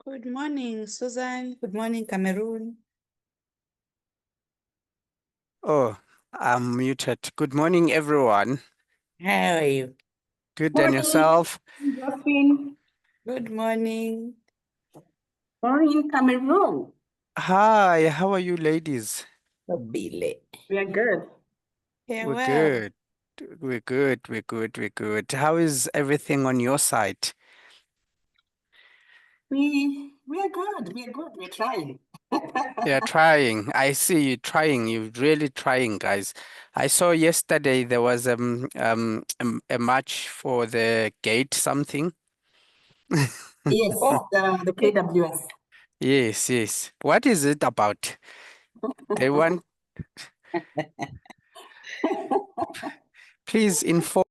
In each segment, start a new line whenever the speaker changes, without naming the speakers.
Good morning, Susan. Good morning, Cameroon.
Oh, I'm muted. Good morning, everyone.
How are you?
Good, and
Morning,
yourself?
Josephine.
Good morning.
Morning, Cameroon.
Hi, how are you, ladies?
Billy.
We are good.
Yeah,
We're
well,
good. We're good. We're good. We're good. How is everything on your side?
We are good. We are good. We're trying.
You're trying. I see you trying. You're really trying, guys. I saw yesterday there was a match for the gate something.
Yes,
oh,
the KWS.
Yes, yes. What is it about? They want, please inform.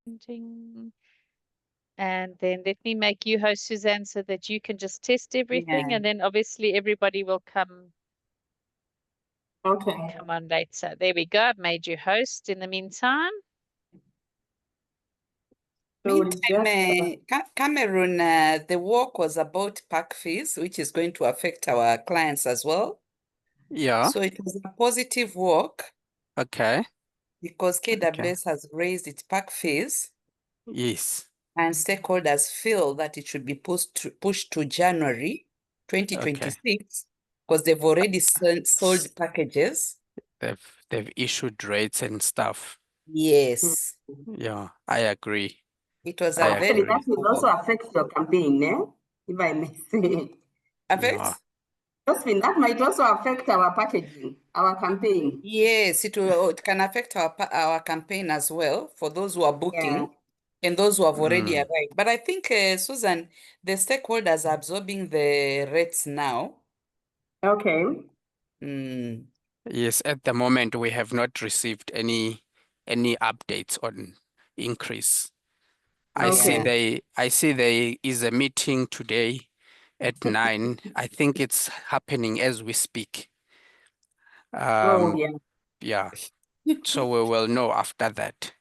And then let me make you host, Suzanne, so that you can just test everything.
Yeah.
And then obviously everybody will come
Okay.
on later. There we go. I've made you host in the meantime.
So
meantime, Cameroon, the walk was about park fees, which is going to affect our clients as well.
Yeah.
So it was a positive walk
Okay.
because
Okay.
KWS has raised its park fees
Yes.
and stakeholders feel that it should be pushed to January
Okay.
2026 because they've already sold packages.
They've issued rates and stuff.
Yes,
Yeah, I agree.
it was
I
a very
actually, that
agree.
good
will also
walk.
affect your campaign, eh? If I may say.
Yeah.
Affects?
Josephine, that might also affect our packaging, our campaign.
Yes, it can affect our campaign as well for those who are
Yeah.
booking and those who have already
Mm.
arrived. But I think, Susan, the stakeholders are absorbing the rates now.
Okay.
Mm.
Yes, at the moment we have not received any updates on increase. I see
Okay.
there is a meeting today at 9. I think it's happening as we speak.
Oh, yeah.
Yeah. So we will know after that.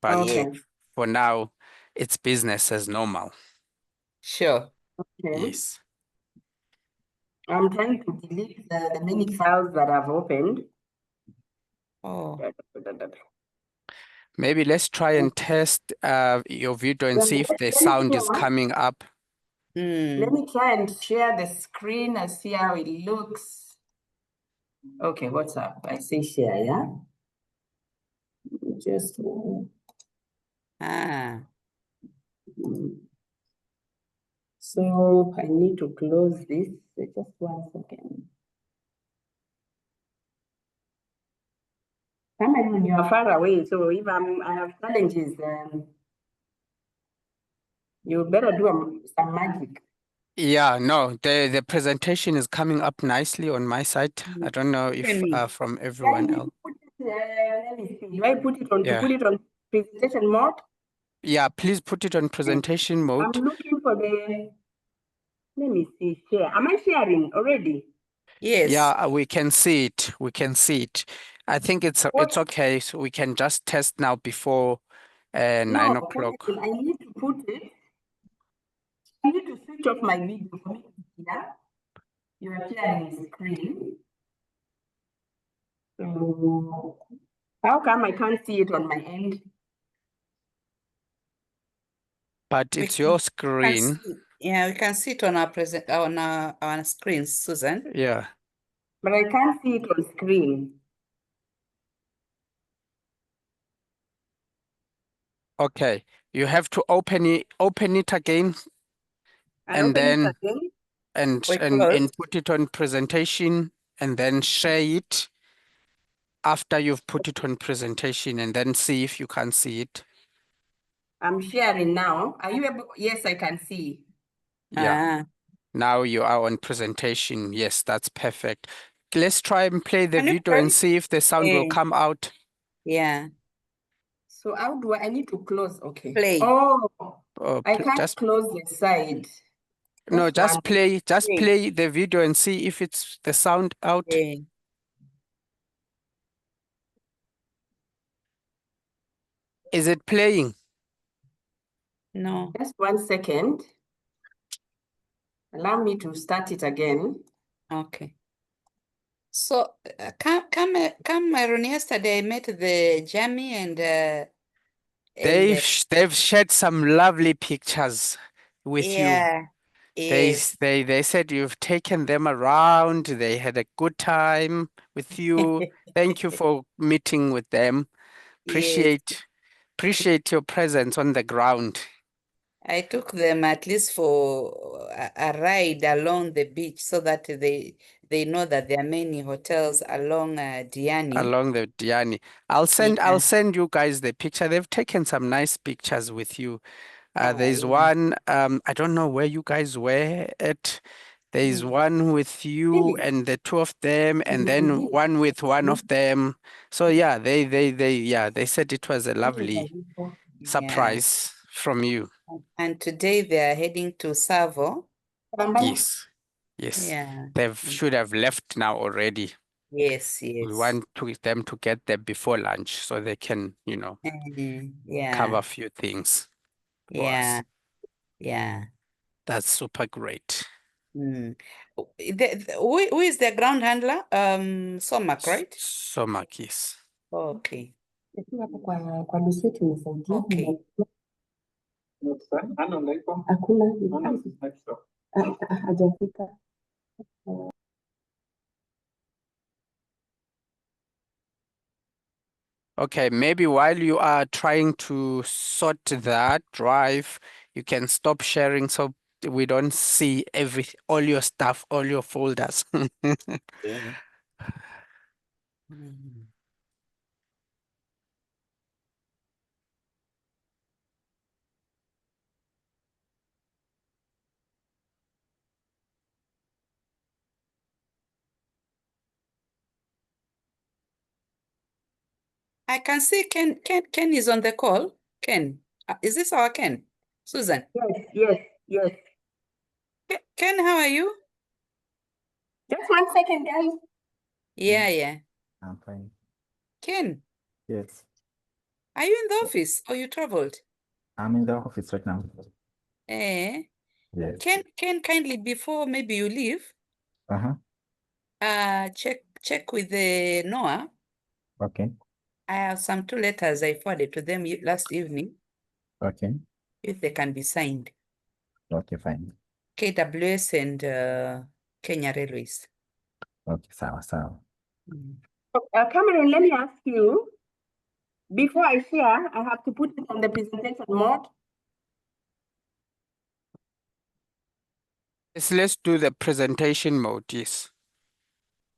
But
Yeah,
Okay.
for now, it's business as normal.
sure.
Okay.
Yes.
I'm trying to delete the many files that I've opened.
Oh,
Maybe let's try and test your video and
Let
see
me
if the sound is coming up.
Let
mm.
me try and share the screen and see how it looks. Okay, what's up? I say share, yeah? Just
Ah.
so I need to close this. Just 1 second. Cameroon, you are far away, so if I have challenges, you better do some magic.
Yeah, no, the presentation is coming up nicely on my side. I don't know if
Penny.
from
Do I
everyone
need
else.
to put it, let me see. Do I put it on to
Yeah.
put it on presentation mode?
Yeah, please put it on presentation
I'm
mode.
looking for the. Let me see. Share. Am I sharing already?
Yes.
Yeah, we can see it. We can see it. I think it's
What?
okay. So we can just test now before 9
No,
o'clock.
I need to put it. I need to switch off my video for me to hear. You are sharing the screen. So how come I can't see it on my end?
But
We
it's your
can
screen.
see, yeah, we can see it on our screen, Susan.
Yeah.
But I can't see it on screen.
Okay. You have to open it again
I
and
open it
then
again.
We
and
close.
put it on presentation and then share it after you've put it on presentation and then see if you can see it.
I'm sharing now. Are you able? Yes, I can see.
Yeah.
Ah.
Now you are on presentation. Yes, that's perfect. Let's try and play the
Can you
video
play?
and see if the sound will come out.
Yeah.
So how do I need to close? Okay.
Play.
Oh,
Oh,
I can't
just
close the side.
no,
Just one.
play
Play.
the video and see if it's the sound out.
Yeah.
Is it playing?
No.
Just 1 second. Allow me to start it again.
Okay. So, Cameron, yesterday I met the Jamie and
They've shared some lovely pictures with you.
yeah, yes.
They said you've taken them around. They had a good time with you. Thank you for meeting with them.
Yes.
Appreciate your presence on the ground.
I took them at least for a ride along the beach so that they know that there are many hotels along Diani.
Along the Diani. I'll
Yeah.
send you guys the picture. They've taken some nice pictures with you. There's
yeah.
one, I don't know where you guys were at. There's one with you and the two of them, and then one with one of them. So yeah, they said it was a lovely
Yeah.
surprise from you.
And today they are heading to Savo.
Yes.
Yeah.
They should have left now already.
Yes,
We
yes.
want them to get there before lunch so they can,
Yeah.
cover a few things for
Yeah.
us.
Yeah.
That's super great.
Mm. Who is the ground handler? Somak, right?
Somak, yes.
Okay.
Kwa Luseti nisaidie.
Okay.
Hakuna hajafika.
Okay, maybe while you are trying to sort that drive, you can stop sharing so we don't see all your stuff, all your folders.
Yeah. Mm. I can see Ken is on the call. Ken, is this our Ken? Susan.
Yes.
Ken, how are you?
Just 1 second, guys.
Yeah.
I'm fine.
Ken,
Yes,
are you in the office or you traveled?
I'm in the office right now.
Eh?
Yes.
Ken, kindly before maybe you leave, check with the Noah.
Okay.
I have some 2 letters I forwarded to them last evening,
Okay.
if they can be signed.
Okay, fine.
KWS and Kenya Railways.
Okay, sawa.
Mm.
Cameron, let me ask you, before I share, I have to put it on the presentation mode.
Yes, let's do the presentation mode, yes.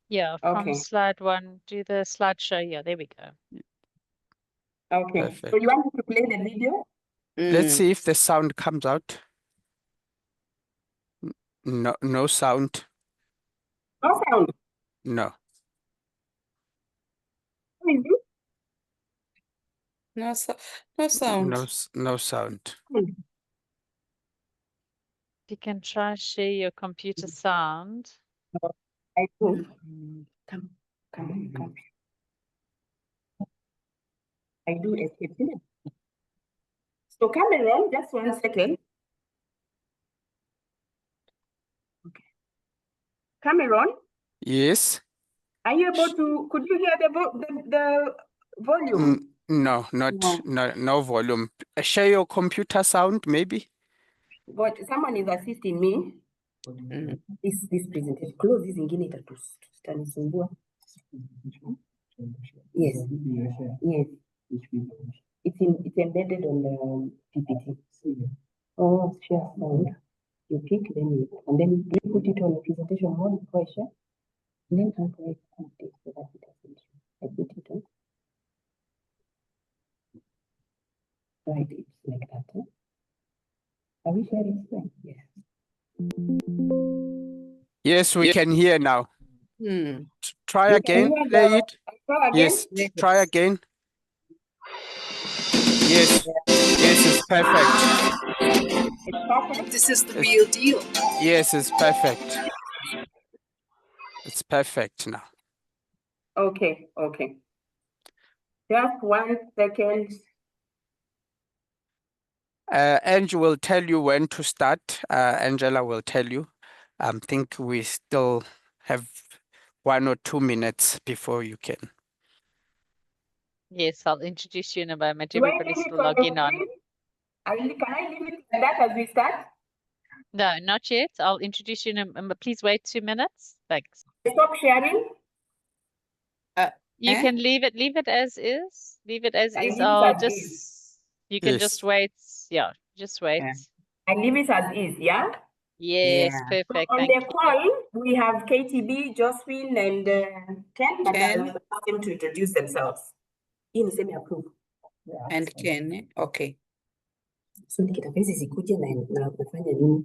Yeah, from
Okay.
slide 1, do the slideshow. Yeah, there we go.
Okay.
Perfect.
So you want me to play the video?
Let's
Mm.
see if the sound comes out. No sound.
No sound.
No.
What is it?
No sound.
No sound.
You can try share your computer sound.
I do.
Mm.
Come. I do escape. So Cameron, just 1 second. Okay. Cameron,
Yes.
are you able to, could you hear the volume?
No volume. Share your computer sound, maybe.
But someone is assisting me.
Mm.
This presentation. Close this ingine itanisumbua. Yes. It's embedded on the PPT. Oh, share sound. You pick, and then you put it on the presentation mode before I share. And then I'll create update so that it doesn't. I put it on. Right, it's like that. Huh? Are we sharing screen? Yes.
Yes, we can hear now.
Mm.
Try
You can
again.
hear
Play
the-
it.
Try again?
Yes. Try again. Yes. Yes, it's perfect.
It's perfect.
This is the real deal.
Yes, it's perfect. It's perfect now.
Okay. Just 1 second.
Angie will tell you when to start. Angela will tell you. I think we still have 1 or 2 minutes before you can.
Yes, I'll introduce you in a moment.
Do I
Everybody's
leave it
still
on the
logging on.
screen? Can I leave it like that as we start?
No, not yet. I'll introduce you in please wait 2 minutes. Thanks.
Stop sharing.
You can leave it as is. Leave it as
I
is.
leave it
I'll
as
just,
is.
you can
Yes.
just wait. Yeah, just wait.
Yeah.
I leave it as is, yeah?
Yes,
Yeah.
So
perfect.
on
Thank
the
you.
call, we have KTB, Josephine, and Ken, but
Ken.
I'll ask them to introduce themselves. In semi-approve.
And Ken, okay.
So nikitaka zikuje na nafanya nini?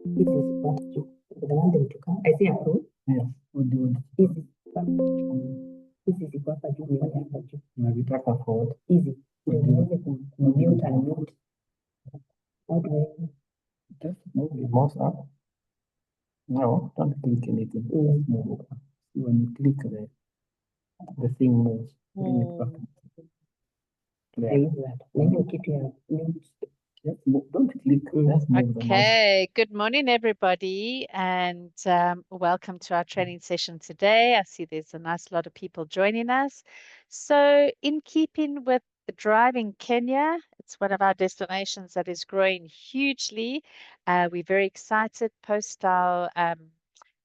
This is what you, the one them to come. I say approve. Yeah, we'll do it. Easy. Hizi ziko hapa juu, ni wale hapa juu. Unavitaka forward. Hizi. Ndio niweze kumute and mute. How do I? Just move the mouse up. No, don't click anything. Just move it up. When you click the thing moves. Bring it back. There. Then you keep your mute. Just move. Don't click. Just move the mouse.
Okay, good morning, everybody, and welcome to our training session today. I see there's a nice lot of people joining us. So, in keeping with the drive in Kenya, it's one of our destinations that is growing hugely. We're very excited post our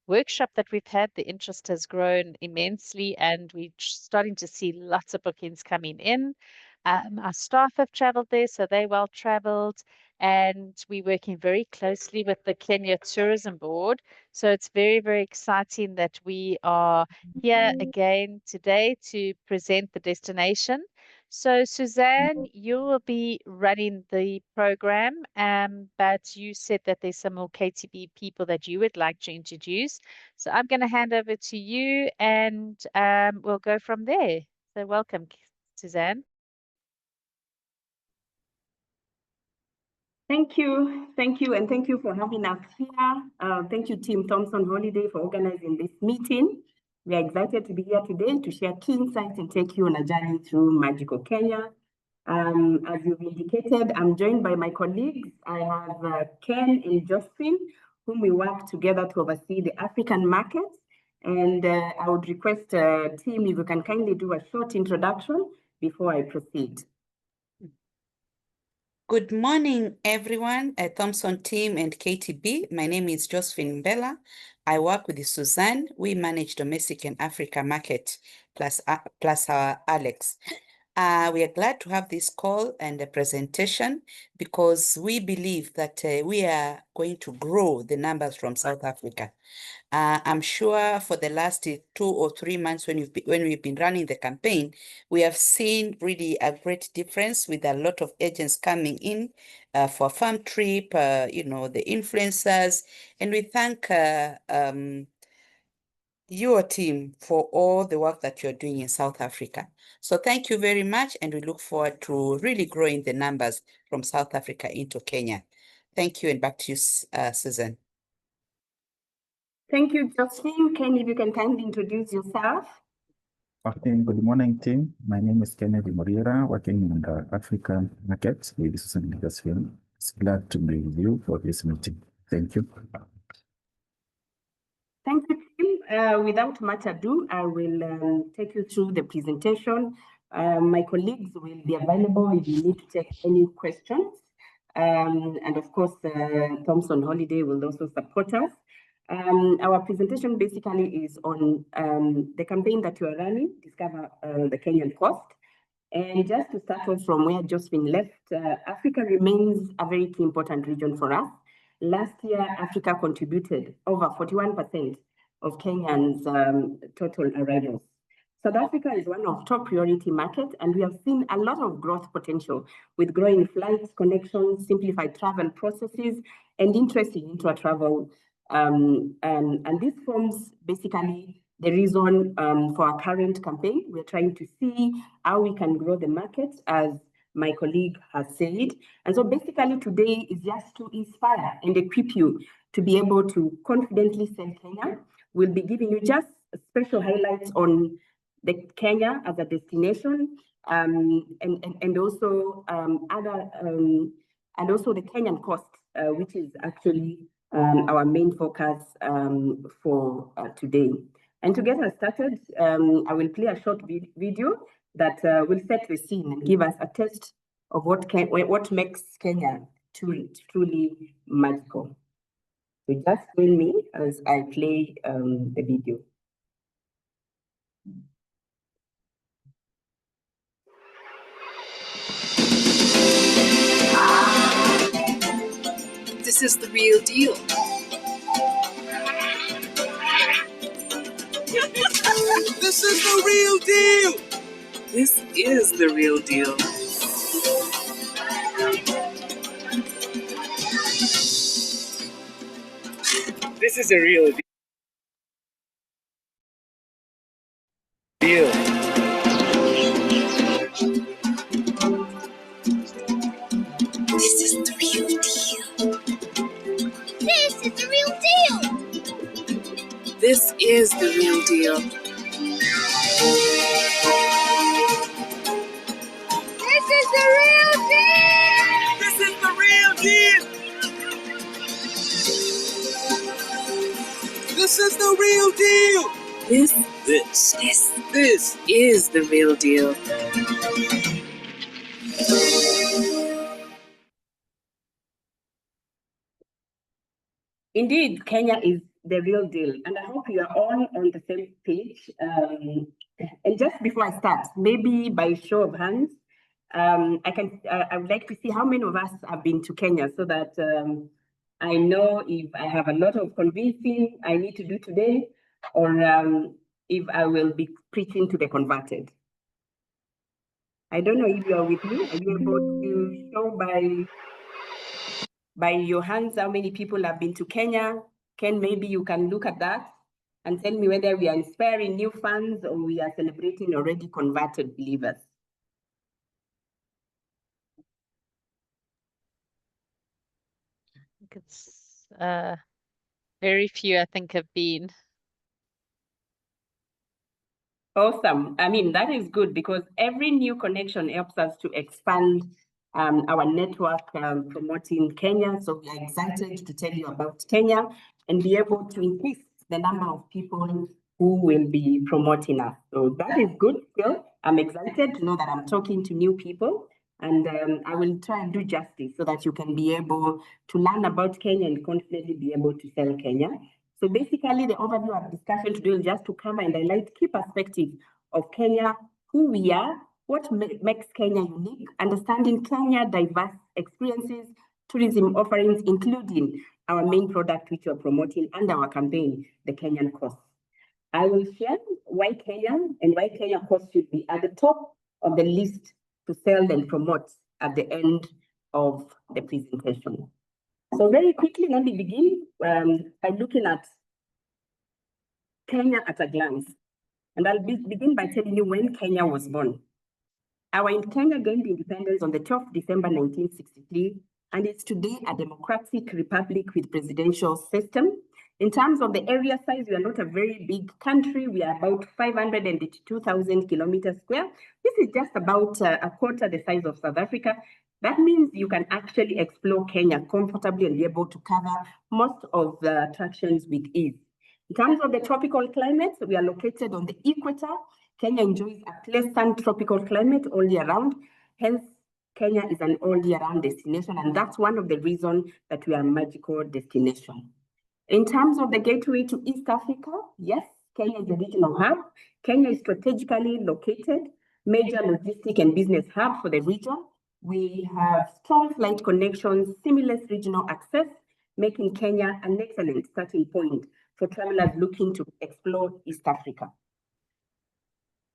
workshop that we've had. The interest has grown immensely, and we're starting to see lots of bookings coming in. Our staff have traveled there, so they well traveled, and we're working very closely with the Kenya Tourism Board. So it's very, very exciting that we are here again today to present the destination. So Suzanne, you will be running the program, but you said that there's some more KTB people that you would like to introduce. So I'm going to hand over to you, and we'll go from there. So welcome, Suzanne.
Thank you, and thank you for having us here. Thank you, Team Thompson Holiday, for organizing this meeting. We are excited to be here today to share key insights and take you on a journey through magical Kenya. As you've indicated, I'm joined by my colleagues. I have Ken and Josephine, whom we work together to oversee the African market. And I would request Tim, if you can kindly do a short introduction before I proceed.
Good morning, everyone at Thompson team and KTB. My name is Josephine Mbella. I work with Suzanne. We manage domestic and Africa market plus our Alex. We are glad to have this call and a presentation because we believe that we are going to grow the numbers from South Africa. I'm sure for the last 2 or 3 months when we've been running the campaign, we have seen really a great difference with a lot of agents coming in for a farm trip, the influencers, and we thank your team for all the work that you're doing in South Africa. So thank you very much, and we look forward to really growing the numbers from South Africa into Kenya. Thank you, and back to you, Susan.
Thank you, Josephine. Ken, if you can kindly introduce yourself.
Okay, good morning, team. My name is Kennedy Moriera, working in the African market with Susan and Josephine. It's glad to be with you for this meeting. Thank you.
Thank you, Tim. Without much ado, I will take you through the presentation. My colleagues will be available if you need to take any questions. And of course, Thompson Holiday will also support us. Our presentation basically is on the campaign that you are running, Discover the Kenyan Coast. And just to start off from where Josephine left, Africa remains a very key important region for us. Last year, Africa contributed over 41% of Kenyans' total arrivals. South Africa is one of top priority markets, and we have seen a lot of growth potential with growing flights, connections, simplified travel processes, and interest in intra-travel. And this forms basically the reason for our current campaign. We're trying to see how we can grow the market, as my colleague has said. And so basically today is just to inspire and equip you to be able to confidently sell Kenya. We'll be giving you just special highlights on the Kenya as a destination, and also the Kenyan coast, which is actually our main focus for today. And to get us started, I will play a short video that will set the scene and give us a taste of what makes Kenya truly magical. So just join me as I play the video.
This is the real deal. This is the real deal. This is the real deal. This is a real deal. This is the real deal. This is the real deal. This is the real deal. This is the real deal. This is the real deal. This is the real deal. This is the real deal.
Indeed, Kenya is the real deal, and I hope you are all on the same page. And just before I start, maybe by show of hands, I would like to see how many of us have been to Kenya, so that I know if I have a lot of convincing I need to do today, or if I will be preaching to the converted. I don't know if you are with me. Are you able to show by your hands how many people have been to Kenya? Ken, maybe you can look at that and tell me whether we are inspiring new fans or we are celebrating already converted believers.
It's very few, I think, have been.
Awesome. I mean, that is good because every new connection helps us to expand our network promoting Kenya. So we are excited to tell you about Kenya and be able to increase the number of people who will be promoting us. So that is good still. I'm excited to know that I'm talking to new people, and I will try and do justice so that you can be able to learn about Kenya and confidently be able to sell Kenya. So basically, the overview of discussion today is just to cover and highlight key perspectives of Kenya, who we are, what makes Kenya unique, understanding Kenya diverse experiences, tourism offerings, including our main product which we're promoting, and our campaign, the Kenyan Coast. I will share why Kenya and why Kenya Coast should be at the top of the list to sell and promote at the end of the presentation. So very quickly, let me begin by looking at Kenya at a glance. And I'll begin by telling you when Kenya was born. Kenya gained independence on the 12th December 1963, and it's today a democratic republic with presidential system. In terms of the area size, we are not a very big country. We are about 582,000 kilometers square. This is just about a quarter the size of South Africa. That means you can actually explore Kenya comfortably and be able to cover most of the attractions with ease. In terms of the tropical climate, we are located on the equator. Kenya enjoys a pleasant tropical climate all year round. Hence, Kenya is an all year round destination, and that's one of the reasons that we are a magical destination. In terms of the gateway to East Africa, yes, Kenya is a regional hub. Kenya is strategically located, major logistic and business hub for the region. We have strong flight connections, seamless regional access, making Kenya an excellent starting point for travelers looking to explore East Africa.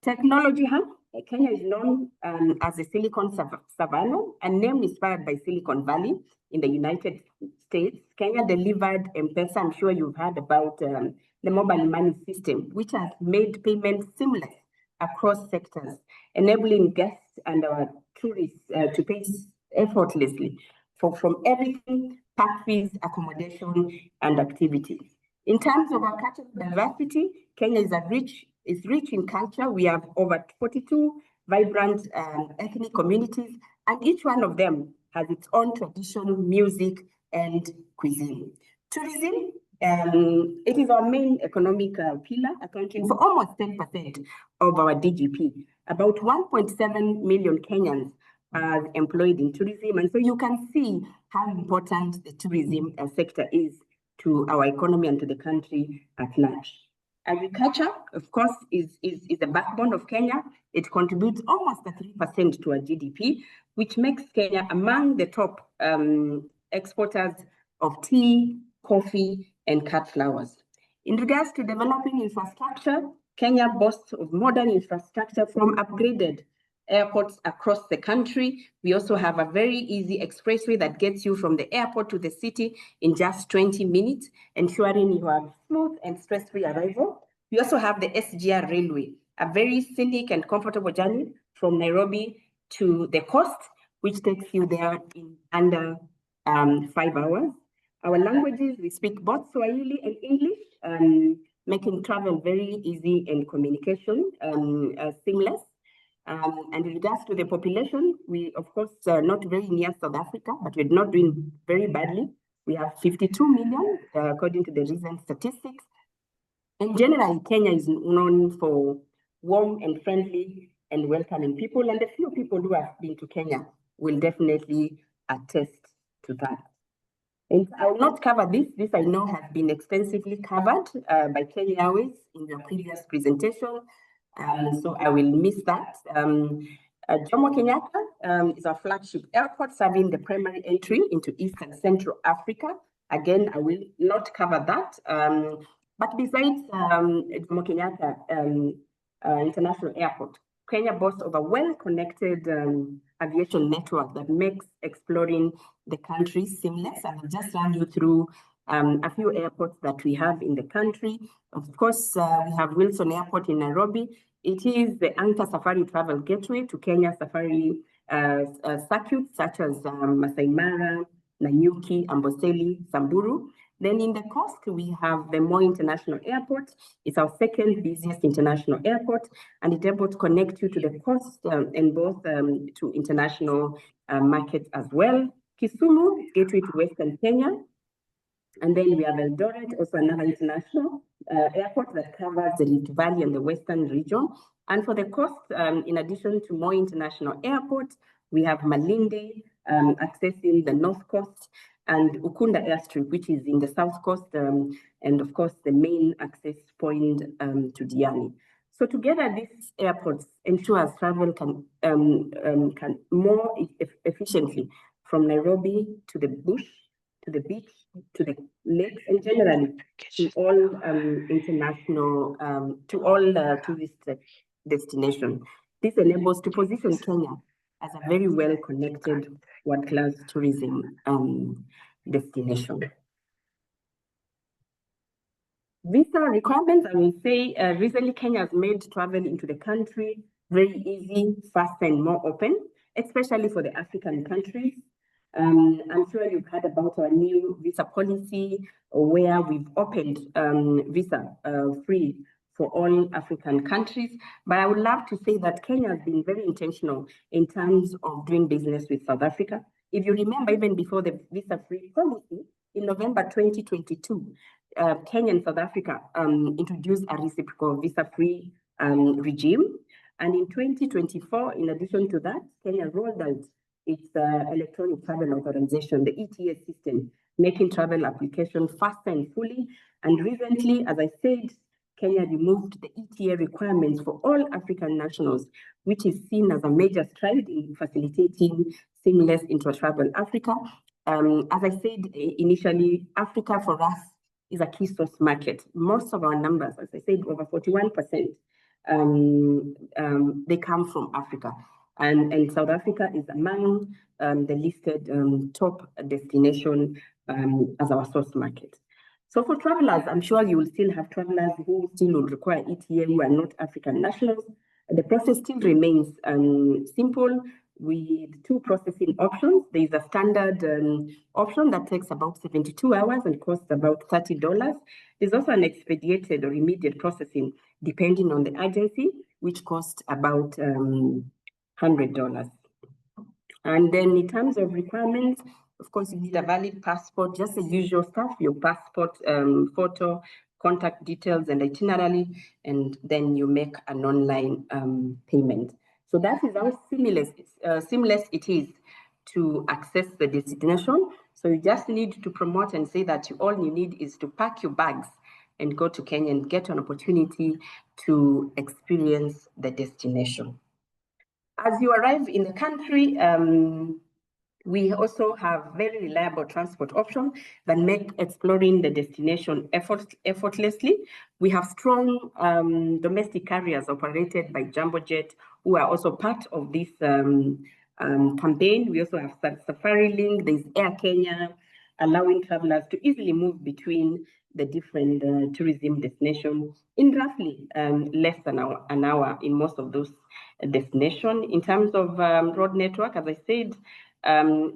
Technology hub. Kenya is known as the Silicon Savannah, a name inspired by Silicon Valley in the United States. Kenya delivered M-Pesa. I'm sure you've heard about the mobile money system, which has made payments seamless across sectors, enabling guests and our tourists to pay effortlessly from everything, park fees, accommodation, and activities. In terms of our cultural diversity, Kenya is rich in culture. We have over 42 vibrant ethnic communities, and each one of them has its own tradition, music, and cuisine. Tourism, it is our main economic pillar, accounting for almost 10% of our DGP. About 1.7 million Kenyans are employed in tourism. And so you can see how important the tourism sector is to our economy and to the country at large. Agriculture, of course, is the backbone of Kenya. It contributes almost 3% to our GDP, which makes Kenya among the top exporters of tea, coffee, and cut flowers. In regards to developing infrastructure, Kenya boasts of modern infrastructure from upgraded airports across the country. We also have a very easy expressway that gets you from the airport to the city in just 20 minutes, ensuring you have smooth and stress-free arrival. We also have the SGR Railway, a very scenic and comfortable journey from Nairobi to the coast, which takes you there in under 5 hours. Our languages, we speak both Swahili and English, making travel very easy and communication seamless. And in regards to the population, we, of course, are not very near South Africa, but we're not doing very badly. We have 52 million, according to the recent statistics. And generally, Kenya is known for warm and friendly and welcoming people. And the few people who have been to Kenya will definitely attest to that. And I will not cover this. This I know has been extensively covered by Kenya Airways in the previous presentation. So I will miss that. Jomo Kenyatta is our flagship airport serving the primary entry into East and Central Africa. Again, I will not cover that. But besides Jomo Kenyatta International Airport, Kenya boasts of a well-connected aviation network that makes exploring the country seamless. I will just run you through a few airports that we have in the country. Of course, we have Wilson Airport in Nairobi. It is the anchor safari travel gateway to Kenya safari circuits such as Masai Mara, Nanyuki, Amboseli, Samburu. Then in the coast, we have the Moi International Airport. It's our second busiest international airport, and it's able to connect you to the coast and both to international markets as well. Kisumu, gateway to Western Kenya. And then we have Eldoret, also another international airport that covers the Rift Valley and the Western region. And for the coast, in addition to Moi International Airport, we have Malindi accessing the north coast, and Ukunda Airstrip, which is in the south coast, and of course the main access point to Diani. So together, these airports ensure travel can more efficiently from Nairobi to the bush, to the beach, to the lakes, and generally to all international, to all tourist destinations. This enables to position Kenya as a very well-connected world-class tourism destination. Visa requirements, I will say, recently Kenya has made travel into the country very easy, fast, and more open, especially for the African countries. I'm sure you've heard about our new visa policy, where we've opened visa free for all African countries. But I would love to say that Kenya has been very intentional in terms of doing business with South Africa. If you remember, even before the visa-free policy, in November 2022, Kenya and South Africa introduced a reciprocal visa-free regime. And in 2024, in addition to that, Kenya rolled out its electronic travel authorization, the ETA system, making travel application faster and fully. And recently, as I said, Kenya removed the ETA requirements for all African nationals, which is seen as a major stride in facilitating seamless intra-travel Africa. As I said initially, Africa for us is a key source market. Most of our numbers, as I said, over 41%, they come from Africa. And South Africa is among the listed top destination as our source market. So for travelers, I'm sure you will still have travelers who still will require ETA who are not African nationals. The process still remains simple with two processing options. There is a standard option that takes about 72 hours and costs about $30. There's also an expedited or immediate processing, depending on the agency, which costs about $100. And then in terms of requirements, Of course, you need a valid passport, just the usual stuff, your passport, photo, contact details, and itinerary, and then you make an online payment. So that is how seamless it is to access the destination. So you just need to promote and say that all you need is to pack your bags and go to Kenya and get an opportunity to experience the destination. As you arrive in the country, we also have very reliable transport options that make exploring the destination effortlessly. We have strong domestic carriers operated by Jumbo Jet, who are also part of this campaign. We also have Safari Link, there's Air Kenya, allowing travelers to easily move between the different tourism destinations in roughly less than an hour in most of those destinations. In terms of road network, as I said,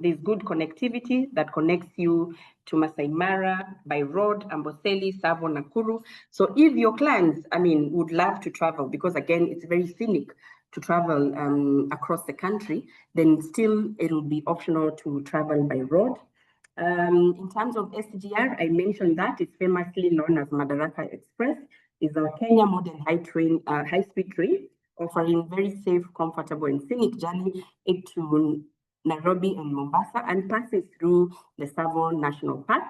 there's good connectivity that connects you to Masai Mara by road, Amboseli, Tsavo, Nakuru. So if your clients, would love to travel, because again, it's very scenic to travel across the country, then still it'll be optional to travel by road. In terms of SGR, I mentioned that it's famously known as Madaraka Express. It's a Kenya modern high-speed train, offering very safe, comfortable, and scenic journey to Nairobi and Mombasa, and passes through the Tsavo National Park.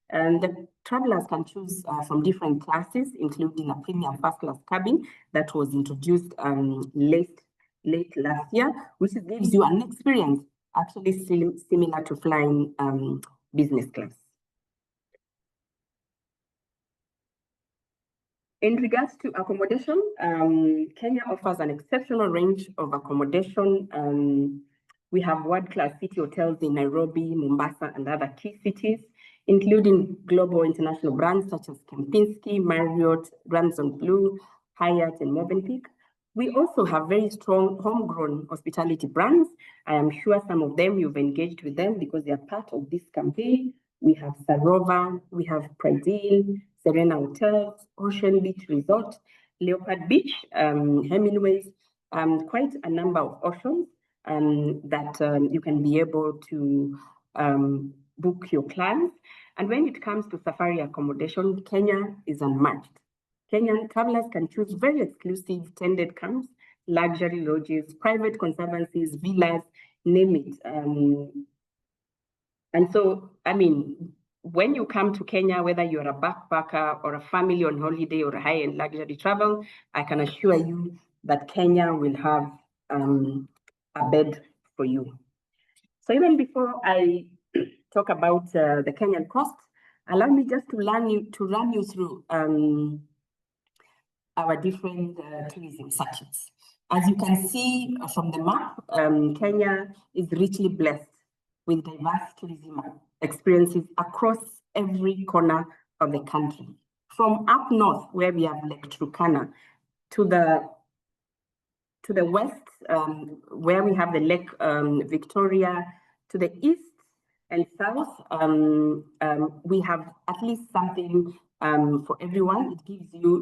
And the travelers can choose from different classes, including a premium first-class cabin that was introduced late last year, which gives you an experience actually similar to flying business class. In regards to accommodation, Kenya offers an exceptional range of accommodation. We have world-class city hotels in Nairobi, Mombasa, and other key cities, including global international brands such as Kempinski, Marriott, Ransom Blue, Hyatt, and Movenpick. We also have very strong homegrown hospitality brands. I am sure some of them you've engaged with them because they are part of this campaign. We have Sarova, we have Pride Inn, Serena Hotels, Ocean Beach Resort, Leopard Beach, Hemingway's, quite a number of options that you can be able to book your plans. And when it comes to safari accommodation, Kenya is unmatched. Kenyan travelers can choose very exclusive tended camps, luxury lodges, private conservancies, villas, name it. And so, when you come to Kenya, whether you're a backpacker or a family on holiday or a high-end luxury travel, I can assure you that Kenya will have a bed for you. So even before I talk about the Kenyan cost, allow me just to run you through our different tourism circuits. As you can see from the map, Kenya is richly blessed with diverse tourism experiences across every corner of the country. From up north, where we have Lake Turkana, to the west, where we have the Lake Victoria, to the east and south, we have at least something for everyone.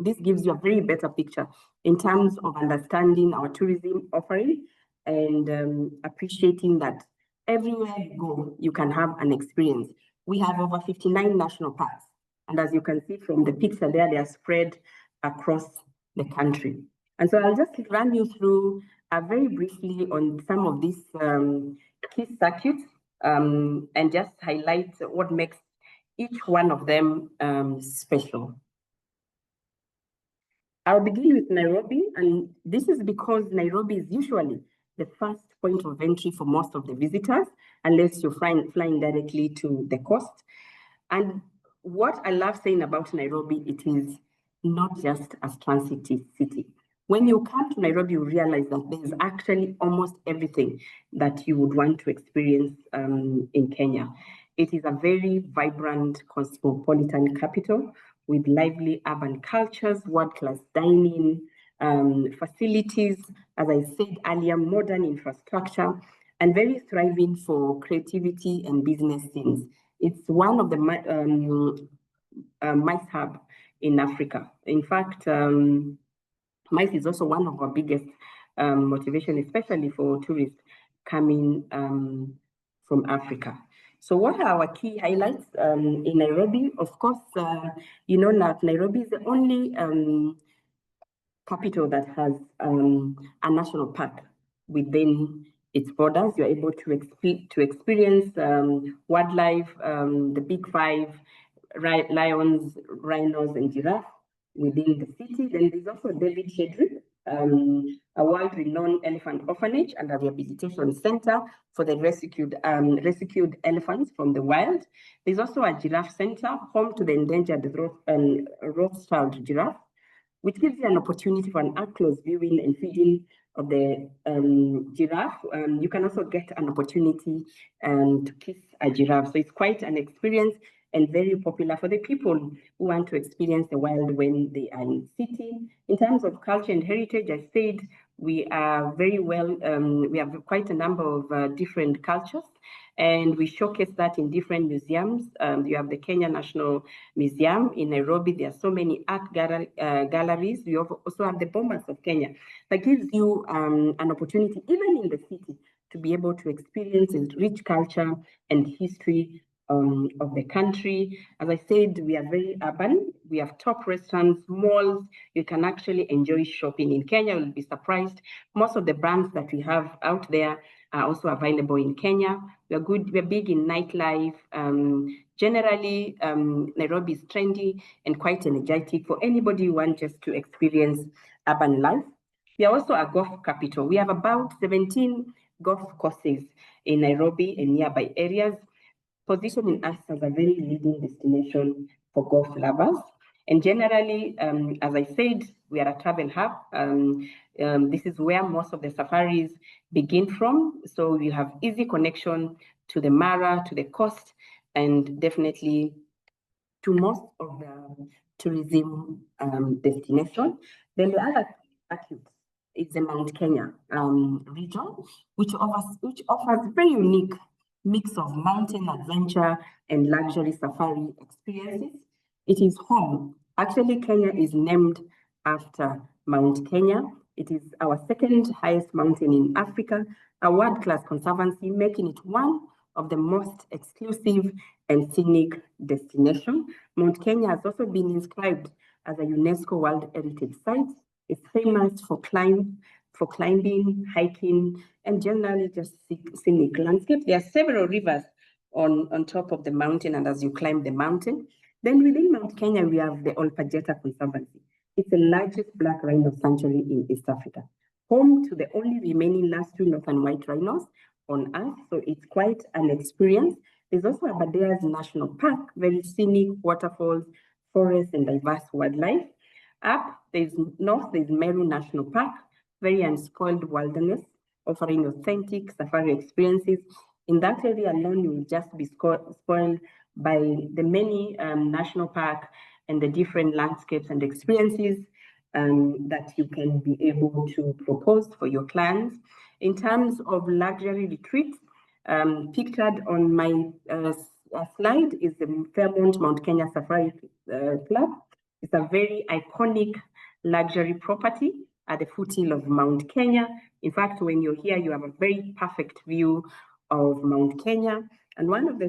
This gives you a very better picture in terms of understanding our tourism offering and appreciating that everywhere you go, you can have an experience. We have over 59 national parks. And as you can see from the picture there, they are spread across the country. And so I'll just run you through very briefly on some of these key circuits and just highlight what makes each one of them special. I'll begin with Nairobi, and this is because Nairobi is usually the first point of entry for most of the visitors, unless you're flying directly to the coast. And what I love saying about Nairobi, it is not just a transit city. When you come to Nairobi, you realize that there is actually almost everything that you would want to experience in Kenya. It is a very vibrant cosmopolitan capital with lively urban cultures, world-class dining, facilities, as I said earlier, modern infrastructure, and very thriving for creativity and business scenes. It's one of the MICE hub in Africa. In fact, MICE is also one of our biggest motivation, especially for tourists coming from Africa. So what are our key highlights in Nairobi? Of course, you know that Nairobi is the only capital that has a national park within its borders. You're able to experience wildlife, the big five, lions, rhinos, and giraffe within the city. Then there's also David Shedrick, a world-renowned elephant orphanage and a rehabilitation center for the rescued elephants from the wild. There's also a giraffe center, home to the endangered Rothschild giraffe, which gives you an opportunity for an up-close viewing and feeding of the giraffe. You can also get an opportunity to kiss a giraffe. So it's quite an experience and very popular for the people who want to experience the wild when they are in the city. In terms of culture and heritage, I said we are very well, we have quite a number of different cultures, and we showcase that in different museums. You have the Kenya National Museum in Nairobi. There are so many art galleries. We also have the Bomas of Kenya. That gives you an opportunity, even in the city, to be able to experience its rich culture and history of the country. As I said, we are very urban. We have top restaurants, malls. You can actually enjoy shopping. In Kenya, you'll be surprised. Most of the brands that we have out there are also available in Kenya. We're big in nightlife. Generally, Nairobi is trendy and quite energetic for anybody who wants just to experience urban life. We are also a golf capital. We have about 17 golf courses in Nairobi and nearby areas, positioning us as a very leading destination for golf lovers. And generally, as I said, we are a travel hub. This is where most of the safaris begin from. So you have easy connection to the Mara, to the coast, and definitely to most of the tourism destination. Then the other attribute is the Mount Kenya region, which offers very unique mix of mountain adventure and luxury safari experiences. It is home. Actually, Kenya is named after Mount Kenya. It is our second highest mountain in Africa, a world-class conservancy, making it one of the most exclusive and scenic destinations. Mount Kenya has also been inscribed as a UNESCO World Heritage Site. It's famous for climbing, hiking, and generally just scenic landscape. There are several rivers on top of the mountain, and as you climb the mountain. Then within Mount Kenya, we have the Olpajeta Conservancy. It's the largest black rhino sanctuary in East Africa, home to the only remaining last two northern white rhinos on Earth. So it's quite an experience. There's also Aberdares National Park, very scenic waterfalls, forests, and diverse wildlife. Up, there's Meru National Park, very unspoiled wilderness, offering authentic safari experiences. In that area alone, you will just be spoiled by the many national parks and the different landscapes and experiences that you can be able to propose for your clients. In terms of luxury retreats, pictured on my slide is the Fairmont Mount Kenya Safari Club. It's a very iconic luxury property at the foothill of Mount Kenya. In fact, when you're here, you have a very perfect view of Mount Kenya. And one of the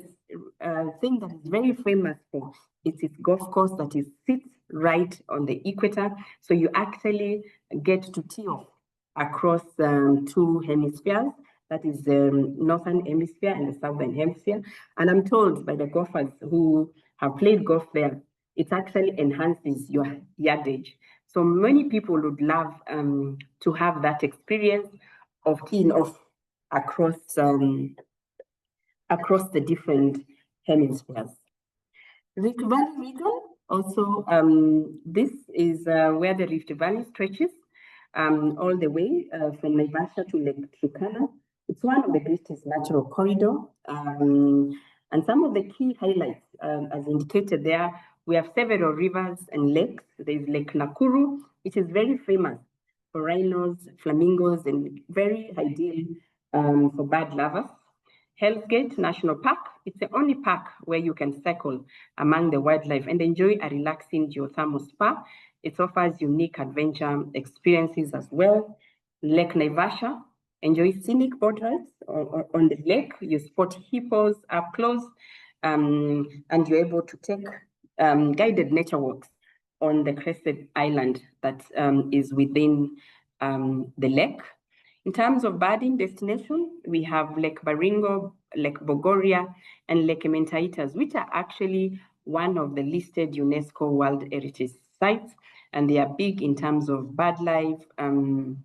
things that is very famous for is its golf course that sits right on the equator. So you actually get to tee off across two hemispheres. That is the northern hemisphere and the southern hemisphere. And I'm told by the golfers who have played golf there, it actually enhances your yardage. So many people would love to have that experience of teeing off across the different hemispheres. Rift Valley region, also, this is where the Rift Valley stretches all the way from Naivasha to Lake Turkana. It's one of the greatest natural corridor. And some of the key highlights, as indicated there, we have several rivers and lakes. There's Lake Nakuru, which is very famous for rhinos, flamingos, and very ideal for bird lovers. Hell's Gate National Park, it's the only park where you can cycle among the wildlife and enjoy a relaxing geothermal spa. It offers unique adventure experiences as well. Lake Naivasha, enjoy scenic boat rides on the lake. You spot hippos up close, and you're able to take guided nature walks on the crested island that is within the lake. In terms of birding destination, we have Lake Baringo, Lake Bogoria, and Lake Mentaitas, which are actually one of the listed UNESCO World Heritage Sites, and they are big in terms of bird life, and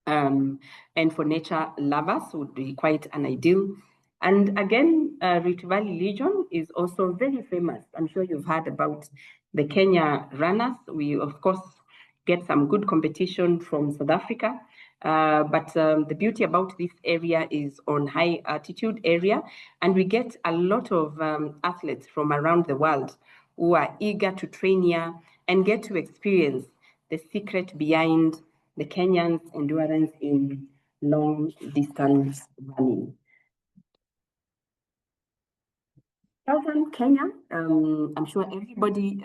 for nature lovers would be quite an ideal. And again, Rift Valley region is also very famous. I'm sure you've heard about the Kenya runners. We, of course, get some good competition from South Africa. But the beauty about this area is on high altitude area, and we get a lot of athletes from around the world who are eager to train here and get to experience the secret behind the Kenyans' endurance in long distance running. Southern Kenya, I'm sure everybody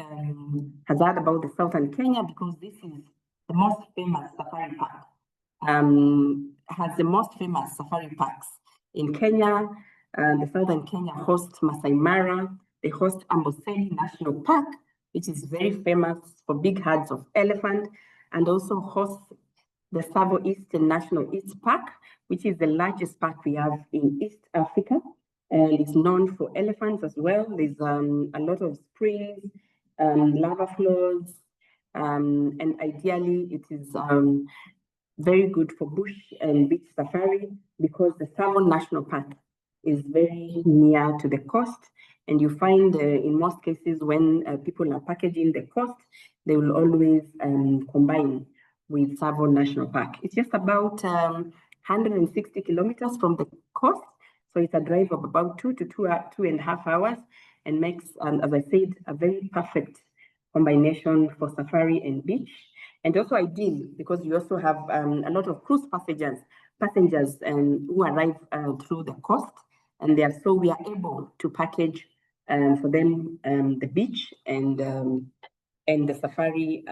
has heard about the Southern Kenya because this is the most famous safari park. Has the most famous safari parks in Kenya. The Southern Kenya hosts Masai Mara. They host Amboseli National Park, which is very famous for big herds of elephant, and also hosts the Tsavo Eastern National East Park, which is the largest park we have in East Africa. And it's known for elephants as well. There's a lot of springs, lava flows, and ideally it is very good for bush and beach safari because the Tsavo National Park is very near to the coast. And you find in most cases when people are packaging the coast, they will always combine with Tsavo National Park. It's just about 160 kilometers from the coast. So it's a drive of about 2.5 hours and makes, as I said, a very perfect combination for safari and beach. And also ideal because you also have a lot of cruise passengers who arrive through the coast. And so we are able to package for them the beach and the safari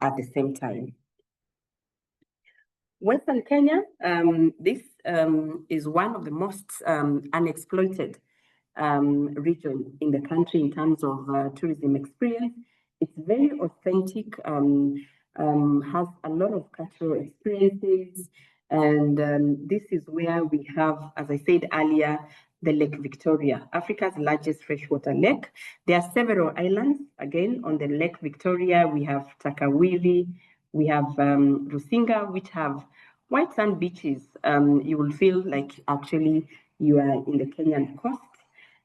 at the same time. Western Kenya, this is one of the most unexploited region in the country in terms of tourism experience. It's very authentic, has a lot of cultural experiences, and this is where we have, as I said earlier, the Lake Victoria, Africa's largest freshwater lake. There are several islands. Again, on the Lake Victoria, we have Takawiri, we have Rusinga, which have white sand beaches. You will feel like actually you are in the Kenyan coast.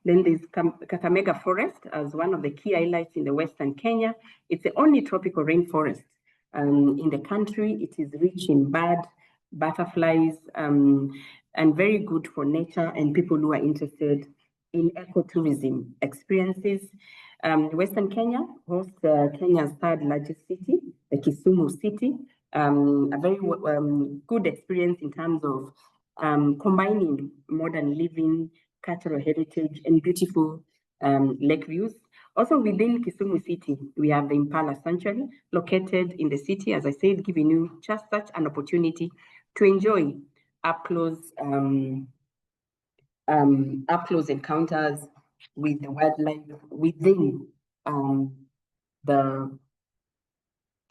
Then there's Kakamega Forest as one of the key highlights in the Western Kenya. It's the only tropical rainforest in the country. It is rich in butterflies, and very good for nature and people who are interested in ecotourism experiences. Western Kenya hosts Kenya's third largest city, the Kisumu city. A very good experience in terms of combining modern living, cultural heritage, and beautiful lake views. Also within Kisumu city, we have the Impala Sanctuary located in the city, as I said, giving you just such an opportunity to enjoy up-close encounters with the wildlife within the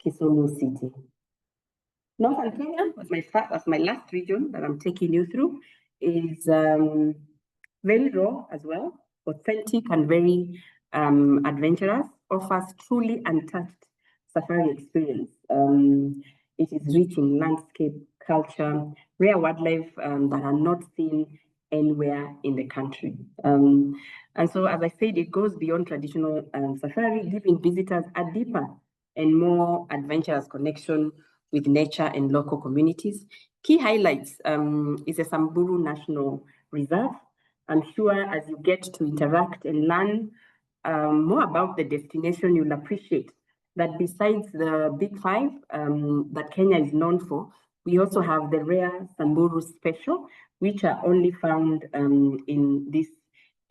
Kisumu city. Northern Kenya was my last region that I'm taking you through. Is very raw as well, authentic and very adventurous, offers truly untouched safari experience. It is rich in landscape, culture, rare wildlife that are not seen anywhere in the country. And so, as I said, it goes beyond traditional safari, giving visitors a deeper and more adventurous connection with nature and local communities. Key highlights is the Samburu National Reserve. I'm sure as you get to interact and learn more about the destination, you'll appreciate that besides the big five that Kenya is known for, we also have the rare Samburu Special, which are only found in this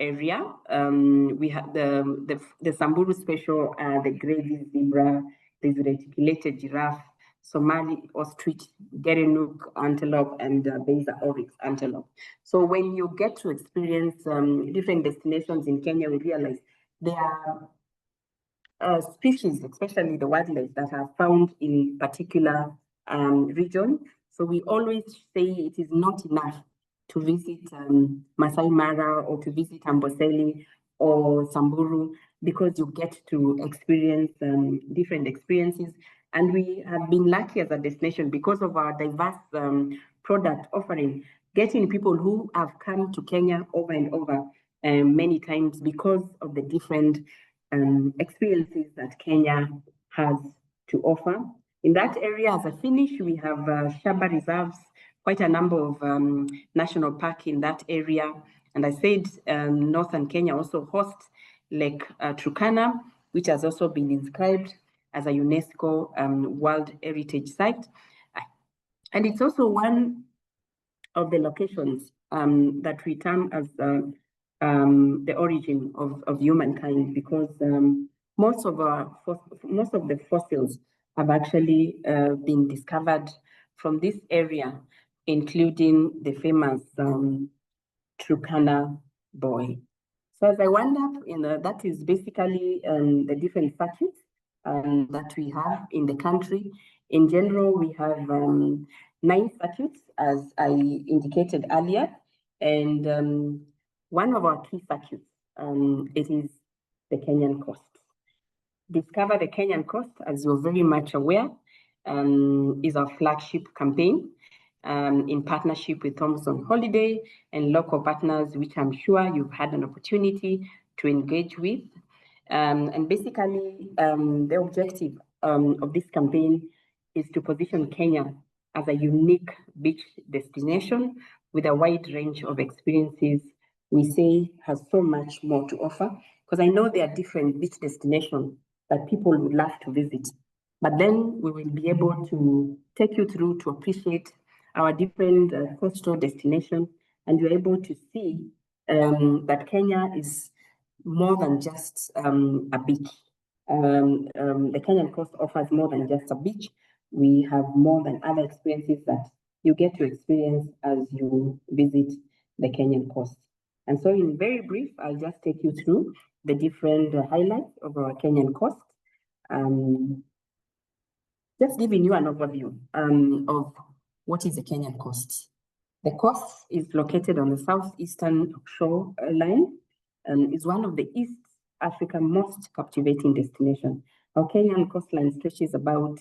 area. We have the Samburu Special, the gravy zebra, there's reticulated giraffe. Somali ostrich, Gerenuk antelope, and Beza oryx antelope. So when you get to experience different destinations in Kenya, we realize there are species, especially the wildlife, that are found in particular region. So we always say it is not enough to visit Masai Mara or to visit Amboseli or Samburu, because you get to experience different experiences. And we have been lucky as a destination because of our diverse product offering, getting people who have come to Kenya over and over many times because of the different experiences that Kenya has to offer. In that area, as a finish, we have Shaba reserves, quite a number of national park in that area. And I said northern Kenya also hosts Lake Turkana, which has also been inscribed as a UNESCO World Heritage Site. And it's also one of the locations that we term as the origin of humankind, because most of the fossils have actually been discovered from this area, including the famous Turkana boy. So as I wound up, that is basically the different circuits that we have in the country. In general, we have 9 circuits, as I indicated earlier, and one of our key circuits, it is the Kenyan coast. Discover the Kenyan coast, as you're very much aware, is our flagship campaign in partnership with Thompson Holiday and local partners, which I'm sure you've had an opportunity to engage with. And basically, the objective of this campaign is to position Kenya as a unique beach destination with a wide range of experiences we say has so much more to offer. Because I know there are different beach destinations that people would love to visit. But then we will be able to take you through to appreciate our different coastal destinations, and you're able to see that Kenya is more than just a beach. The Kenyan coast offers more than just a beach. We have more than other experiences that you get to experience as you visit the Kenyan coast. And so in very brief, I'll just take you through the different highlights of our Kenyan coast. Just giving you an overview of what is the Kenyan coast. The coast is located on the southeastern shoreline and is one of the East Africa's most captivating destinations. Our Kenyan coastline stretches about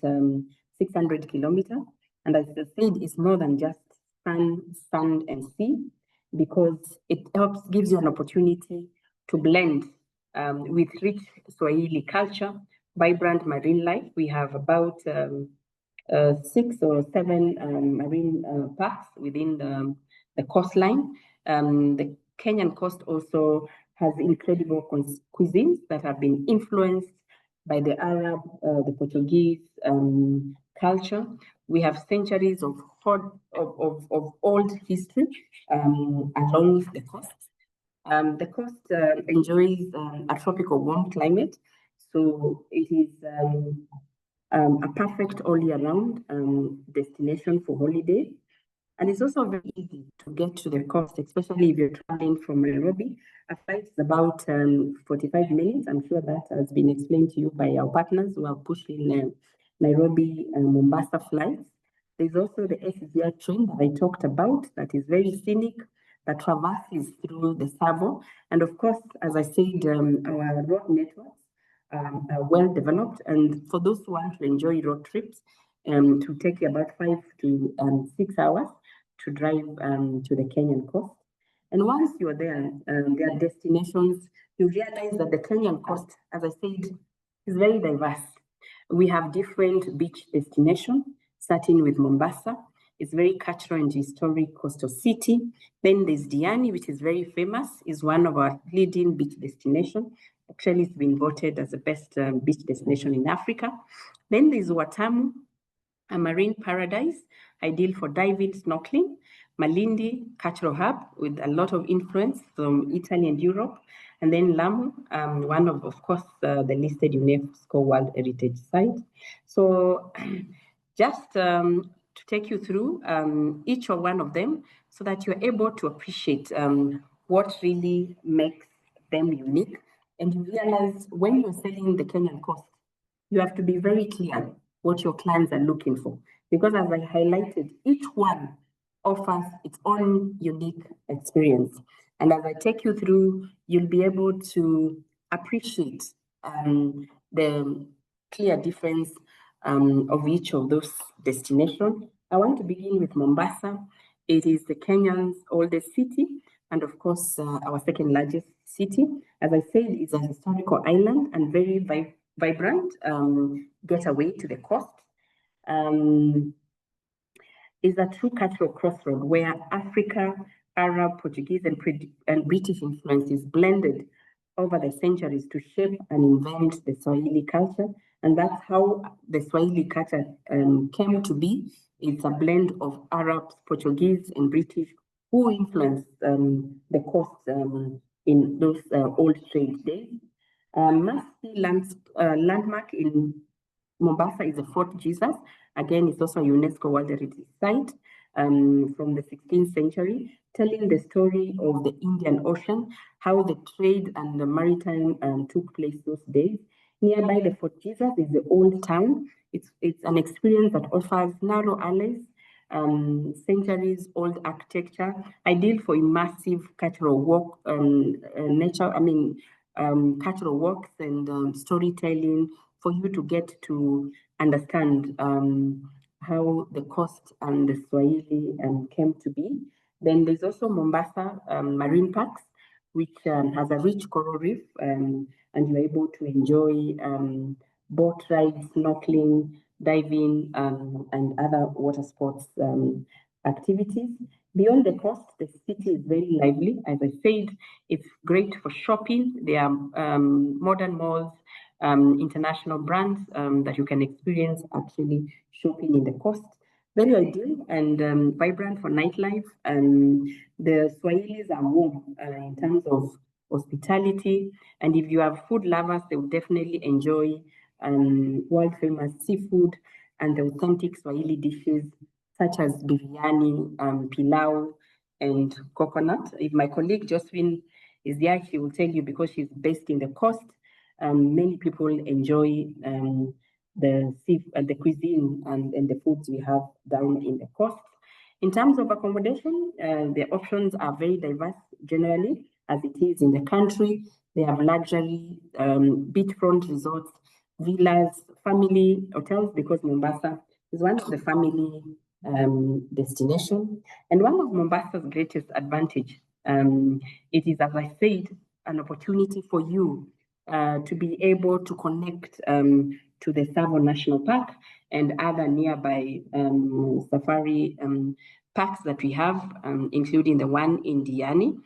600 kilometers, and as I said, it's more than just sand and sea, because it gives you an opportunity to blend with rich Swahili culture, vibrant marine life. We have about 6 or 7 marine parks within the coastline. The Kenyan coast also has incredible cuisines that have been influenced by the Arab, the Portuguese culture. We have centuries of old history along the coast. The coast enjoys a tropical warm climate, so it is a perfect all year round destination for holiday. And it's also very easy to get to the coast, especially if you're traveling from Nairobi. A flight is about 45 minutes. I'm sure that has been explained to you by our partners who are pushing Nairobi and Mombasa flights. There's also the SGR train that I talked about that is very scenic, that traverses through the Savo. And of course, as I said, our road networks are well developed. And for those who want to enjoy road trips, to take you about 5 to 6 hours to drive to the Kenyan coast. And once you're there, there are destinations, you realize that the Kenyan coast, as I said, is very diverse. We have different beach destinations, starting with Mombasa. It's very cultural and historic coastal city. Then there's Diani, which is very famous, is one of our leading beach destinations. Actually, it's been voted as the best beach destination in Africa. Then there's Watamu, a marine paradise, ideal for diving, snorkeling. Malindi, cultural hub with a lot of influence from Italy and Europe. And then Lamu, one of course, the listed UNESCO World Heritage Site. So just to take you through each or one of them so that you're able to appreciate what really makes them unique. And you realize when you're selling the Kenyan coast, you have to be very clear what your clients are looking for. Because as I highlighted, each one offers its own unique experience. And as I take you through, you'll be able to appreciate the clear difference of each of those destinations. I want to begin with Mombasa. It is the Kenyan's oldest city, and of course, our second largest city. As I said, it's a historical island and very vibrant getaway to the coast. Is a true cultural crossroad where Africa, Arab, Portuguese, and British influences blended over the centuries to shape and invent the Swahili culture. And that's how the Swahili culture came to be. It's a blend of Arabs, Portuguese, and British who influenced the coast in those old trade days. Must-see landmark in Mombasa is the Fort Jesus. Again, it's also a UNESCO World Heritage Site from the 16th century, telling the story of the Indian Ocean, how the trade and the maritime took place those days. Nearby the Fort Jesus is the old town. It's an experience that offers narrow alleys, centuries old architecture, ideal for immersive cultural walk, cultural walks and storytelling for you to get to understand how the coast and the Swahili came to be. Then there's also Mombasa Marine Parks, which has a rich coral reef, and you're able to enjoy boat rides, snorkeling, diving, and other water sports activities. Beyond the coast, the city is very lively. As I said, it's great for shopping. There are modern malls, international brands that you can experience actually shopping in the coast. Very ideal and vibrant for nightlife. The Swahilis are warm in terms of hospitality. And if you have food lovers, they will definitely enjoy world famous seafood and the authentic Swahili dishes such as biryani, pilau, and coconut. If my colleague Josephine is there, she will tell you because she's based in the coast. Many people enjoy the cuisine and the foods we have down in the coast. In terms of accommodation, the options are very diverse generally, as it is in the country. They have luxury beachfront resorts, villas, family hotels, because Mombasa is one of the family destination. And one of Mombasa's greatest advantage, it is, as I said, an opportunity for you to be able to connect to the Tsavo National Park and other nearby safari parks that we have, including the one in Diani.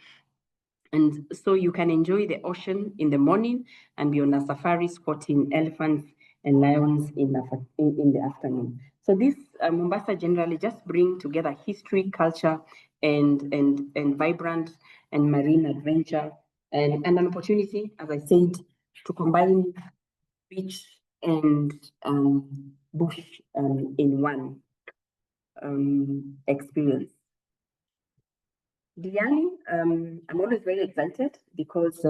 And so you can enjoy the ocean in the morning and be on a safari spotting elephants and lions in the afternoon. So this Mombasa generally just bring together history, culture, and vibrant and marine adventure, and an opportunity, as I said, to combine beach and bush in one experience. Diani, I'm always very excited because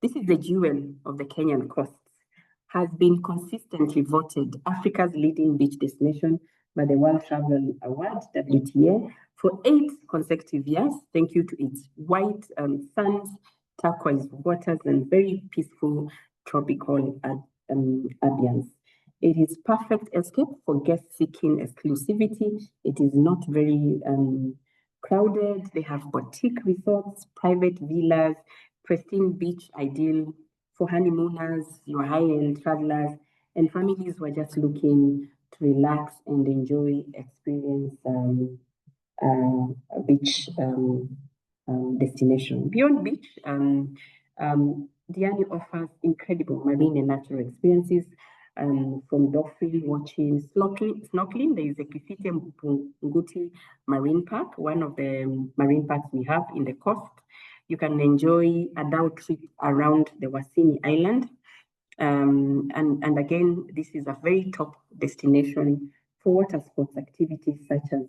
this is the jewel of the Kenyan coast, has been consistently voted Africa's leading beach destination by the World Travel Award, WTA, for 8 consecutive years, thank you to its white sands, turquoise waters, and very peaceful tropical ambience. It is perfect escape for guests seeking exclusivity. It is not very crowded. They have boutique resorts, private villas, pristine beach ideal for honeymooners, your high-end travelers, and families who are just looking to relax and enjoy experience a beach destination. Beyond beach, Diani offers incredible marine and natural experiences. From dolphin watching, snorkeling. There is a Kisite Mpunguti Marine Park, one of the marine parks we have in the coast. You can enjoy a dhow trip around the Wasini Island. And again, this is a very top destination for water sports activities such as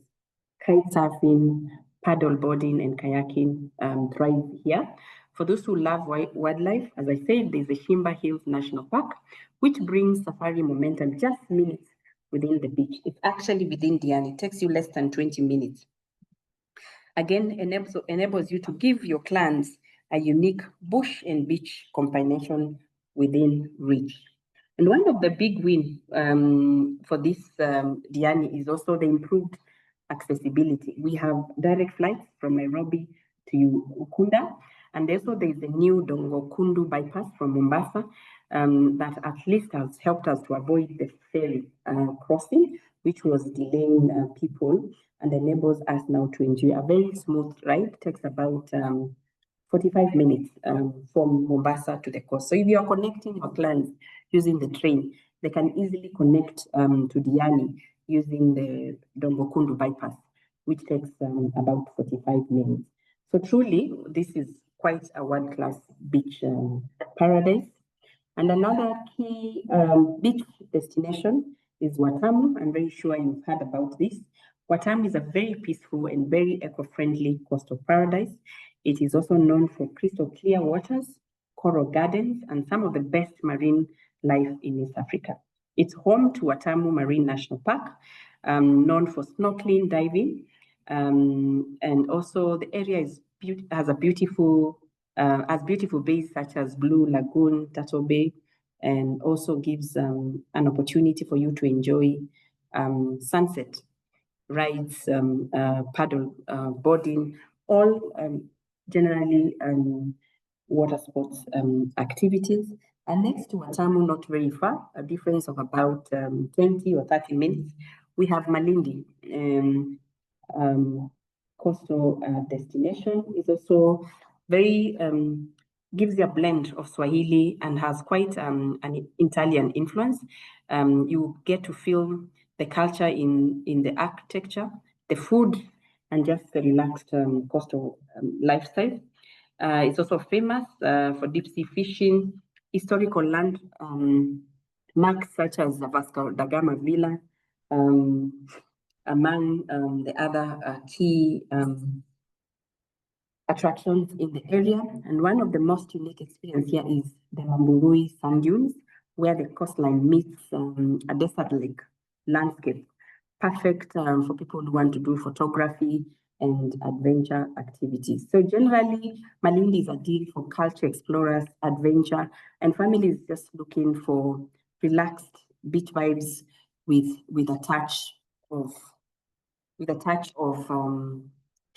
kite surfing, paddle boarding, and kayaking thrive here. For those who love wildlife, as I said, there's the Shimba Hills National Park, which brings safari momentum just minutes within the beach. It's actually within Diani. It takes you less than 20 minutes. Again, enables you to give your clans a unique bush and beach combination within reach. And one of the big wins for this Diani is also the improved accessibility. We have direct flights from Nairobi to Ukunda, and also there is the new Dongo Kundu bypass from Mombasa that at least has helped us to avoid the ferry crossing, which was delaying people, and enables us now to enjoy a very smooth ride. It takes about 45 minutes from Mombasa to the coast. So if you are connecting your clients using the train, they can easily connect to Diani using the Dongo Kundu bypass, which takes about 45 minutes. So truly, this is quite a world-class beach paradise. And another key beach destination is Watamu. I'm very sure you've heard about this. Watamu is a very peaceful and very eco-friendly coastal paradise. It is also known for crystal clear waters, coral gardens, and some of the best marine life in East Africa. It's home to Watamu Marine National Park, known for snorkeling, diving, and also the area has beautiful bays such as Blue Lagoon, Turtle Bay, and also gives an opportunity for you to enjoy sunset rides, paddle boarding, all generally water sports activities. And next to Watamu, not very far, a difference of about 20 or 30 minutes, we have Malindi. Coastal destination is also very gives you a blend of Swahili and has quite an Italian influence. You get to feel the culture in the architecture, the food, and just the relaxed coastal lifestyle. It's also famous for deep sea fishing, historical land marks such as the Vasco da Gama Villa, among the other key attractions in the area. And one of the most unique experiences here is the Mamburui sand dunes, where the coastline meets a desert lake landscape, perfect for people who want to do photography and adventure activities. So generally, Malindi is a deal for culture explorers, adventure, and families just looking for relaxed beach vibes with a touch of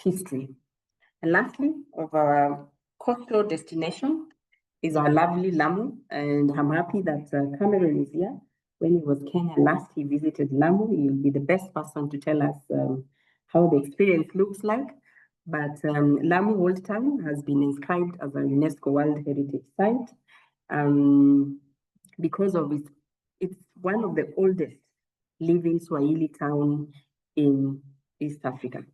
history. And lastly, of our coastal destination is our lovely Lamu, and I'm happy that Cameron is here. When he was Kenya last, he visited Lamu. He'll be the best person to tell us how the experience looks like. But Lamu Old Town has been inscribed as a UNESCO World Heritage Site because of it's one of the oldest living Swahili town in East Africa.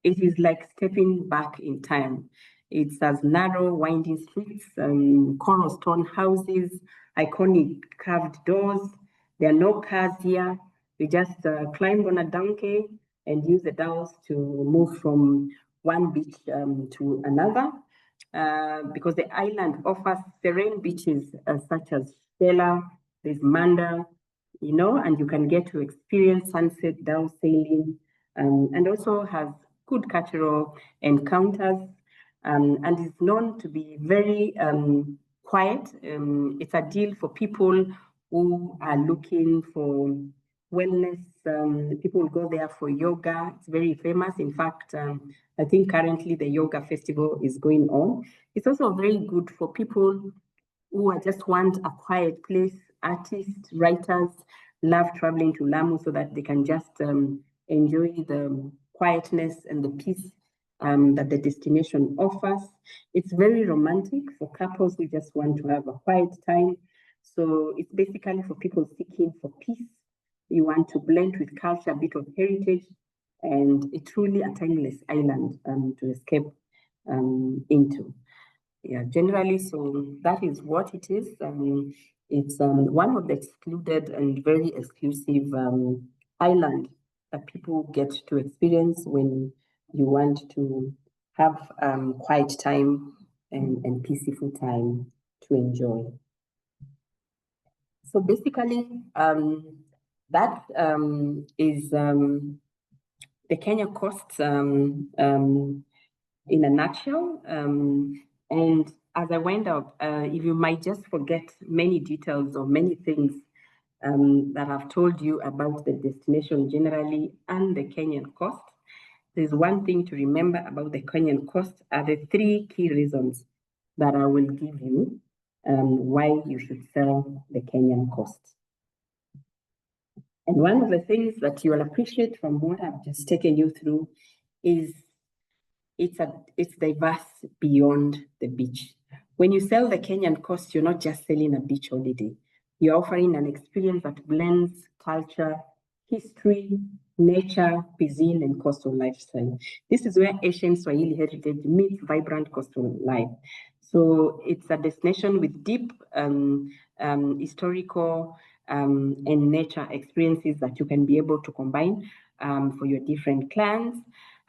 It is like stepping back in time. It has narrow, winding streets, coral stone houses, iconic carved doors. There are no cars here. We just climb on a donkey and use the dowels to move from one beach to another. Because the island offers serene beaches such as Stella, there's Manda, and you can get to experience sunset down sailing, and also has good cultural encounters, and is known to be very quiet. It's a deal for people who are looking for wellness. People go there for yoga. It's very famous. In fact, I think currently the yoga festival is going on. It's also very good for people who just want a quiet place. Artists, writers love traveling to Lamu so that they can just enjoy the quietness and the peace that the destination offers. It's very romantic for couples who just want to have a quiet time. So it's basically for people seeking for peace. You want to blend with culture, a bit of heritage, and it's truly a timeless island to escape into. Yeah, generally, so that is what it is. It's one of the excluded and very exclusive highland that people get to experience when you want to have quiet time and peaceful time to enjoy. So basically, that is the Kenya coast in a nutshell. And as I went up, if you might just forget many details or many things that I've told you about the destination generally and the Kenyan coast, there's one thing to remember about the Kenyan coast are the 3 key reasons that I will give you why you should sell the Kenyan coast. And one of the things that you will appreciate from what I've just taken you through is it's diverse beyond the beach. When you sell the Kenyan coast, you're not just selling a beach holiday. You're offering an experience that blends culture, history, nature, cuisine, and coastal lifestyle. This is where ancient Swahili heritage meets vibrant coastal life. So it's a destination with deep historical and nature experiences that you can be able to combine for your different clans.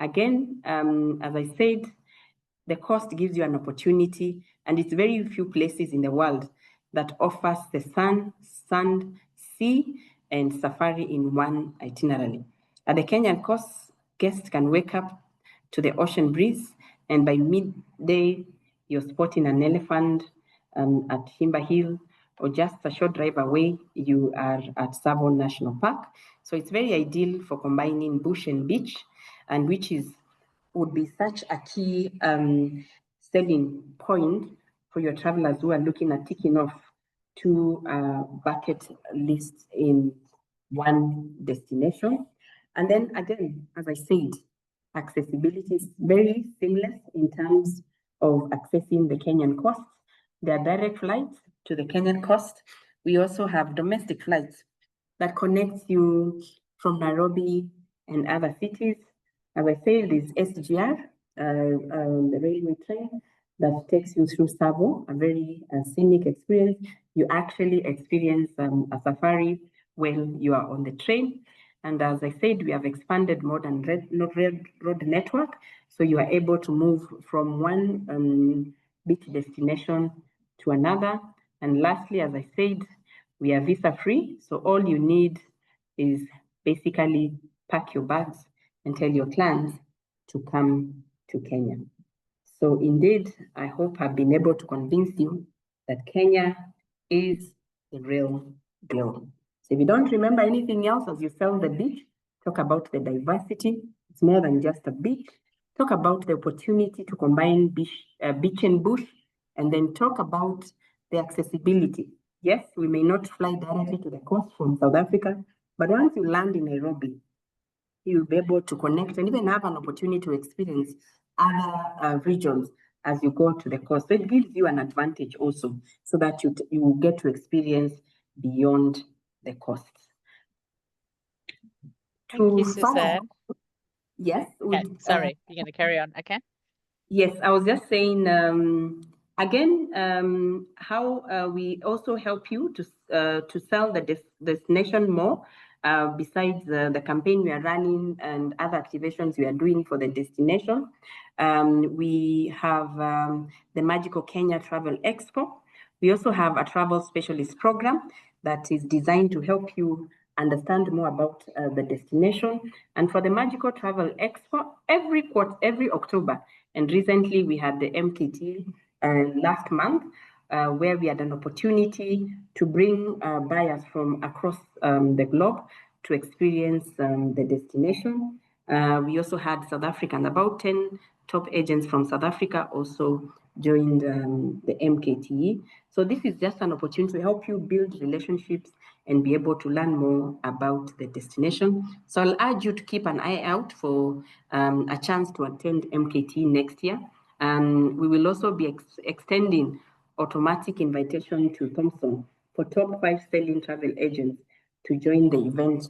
Again, as I said, the coast gives you an opportunity, and it's very few places in the world that offers the sun, sand, sea, and safari in one itinerary. At the Kenyan coast, guests can wake up to the ocean breeze, and by midday, you're spotting an elephant at Himba Hill, or just a short drive away, you are at Tsavo National Park. So it's very ideal for combining bush and beach, and which would be such a key selling point for your travelers who are looking at ticking off 2 bucket lists in one destination. And then again, as I said, accessibility is very seamless in terms of accessing the Kenyan coast. There are direct flights to the Kenyan coast. We also have domestic flights that connects you from Nairobi and other cities. As I said, there's SGR, the railway train that takes you through Tsavo, a very scenic experience. You actually experience a safari when you are on the train. And as I said, we have expanded modern road network, so you are able to move from one beach destination to another. And lastly, as I said, we are visa free, so all you need is basically pack your bags and tell your clans to come to Kenya. So indeed, I hope I've been able to convince you that Kenya is the real deal. So if you don't remember anything else as you sell the beach, talk about the diversity. It's more than just a beach. Talk about the opportunity to combine beach and bush, and then talk about the accessibility. Yes, we may not fly directly to the coast from South Africa, but once you land in Nairobi, you'll be able to connect and even have an opportunity to experience other regions as you go to the coast. So it gives you an advantage also, so that you will get to experience beyond the coast.
Thank you, Suzanne.
Yes.
Okay, sorry, you're going to carry on. Okay.
Yes, I was just saying, again, how we also help you to sell the destination more. Besides the campaign we are running and other activations we are doing for the destination, we have the Magical Kenya Travel Expo. We also have a travel specialist program that is designed to help you understand more about the destination. And for the Magical Travel Expo, every October, and recently we had the MKT last month, where we had an opportunity to bring buyers from across the globe to experience the destination. We also had South Africa, and about 10 top agents from South Africa also joined the MKTE. So this is just an opportunity to help you build relationships and be able to learn more about the destination. So I'll urge you to keep an eye out for a chance to attend MKT next year. And we will also be extending automatic invitation to Thomson for top 5 selling travel agents to join the event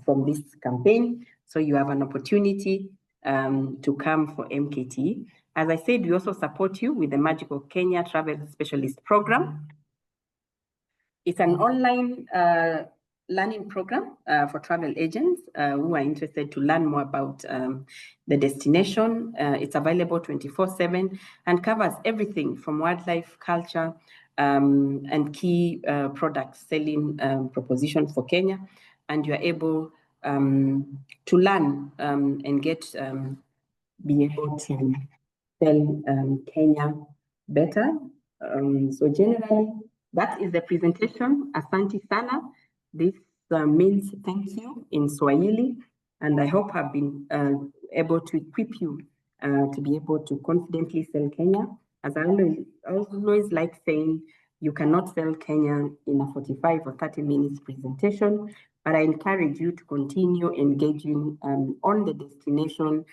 from this campaign. So you have an opportunity to come for MKT. As I said, we also support you with the Magical Kenya Travel Specialist Program. It's an online learning program for travel agents who are interested to learn more about the destination. It's available 24/7 and covers everything from wildlife, culture, and key product selling propositions for Kenya. And you are able to learn and be able to sell Kenya better. So generally, that is the presentation. Asante sana. This means thank you in Swahili, and I hope I've been able to equip you to be able to confidently sell Kenya. As I always like saying, you cannot sell Kenya in a 45 or 30 minutes presentation, but I encourage you to continue engaging on the destination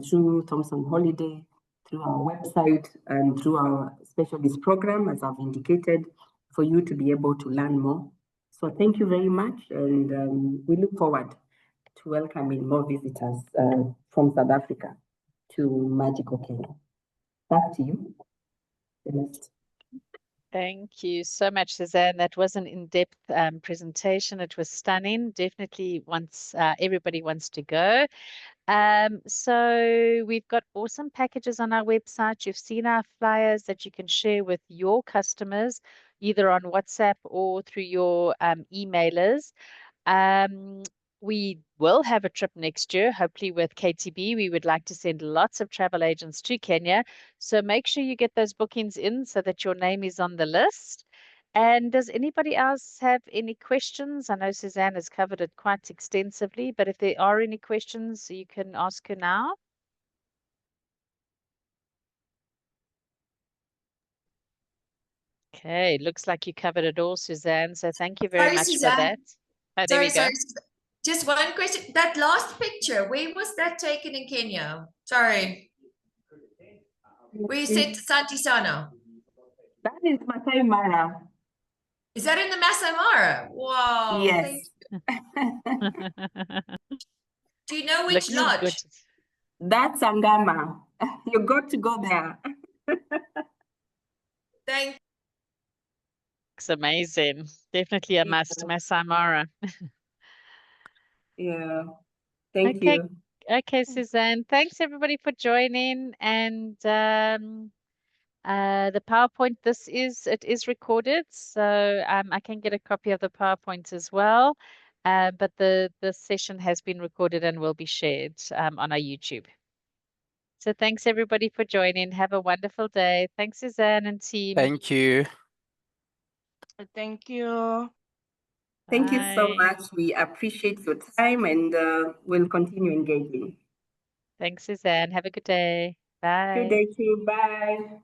through Thomson Holiday, through our website, and through our specialist program, as I've indicated, for you to be able to learn more. So thank you very much, and we look forward to welcoming more visitors from South Africa to magical Kenya. Back to you, Celeste.
Thank you so much, Suzanne. That was an in-depth presentation. It was stunning. Definitely everybody wants to go. So we've got awesome packages on our website. You've seen our flyers that you can share with your customers, either on WhatsApp or through your emailers. We will have a trip next year, hopefully with KTB. We would like to send lots of travel agents to Kenya. So make sure you get those bookings in so that your name is on the list. And does anybody else have any questions? I know Suzanne has covered it quite extensively, but if there are any questions, you can ask her now. Okay, looks like you covered it all, Suzanne. So thank you very
Sorry,
much
Suzanne.
for that. Oh, there we go.
Sorry. Just one question. That last picture, where was that taken in Kenya? Sorry. Where you said Santi Sana.
That is Masai Mara.
Is that in the Masai Mara? Wow.
Yes.
Thank you. Do you know which
Looks
lodge?
good.
That's Angama. You got to go there.
Thank
Looks amazing. Definitely a must, Masai Mara.
Yeah. Thank
Okay.
you.
Okay, Suzanne. Thanks everybody for joining. And the PowerPoint, it is recorded, so I can get a copy of the PowerPoint as well. But the session has been recorded and will be shared on our YouTube. So thanks everybody for joining. Have a wonderful day. Thanks, Suzanne and team.
Thank you.
Thank you.
Thank you so
Bye.
much. We appreciate your time, and we'll continue engaging.
Thanks, Suzanne. Have a good day. Bye.
Good day too. Bye.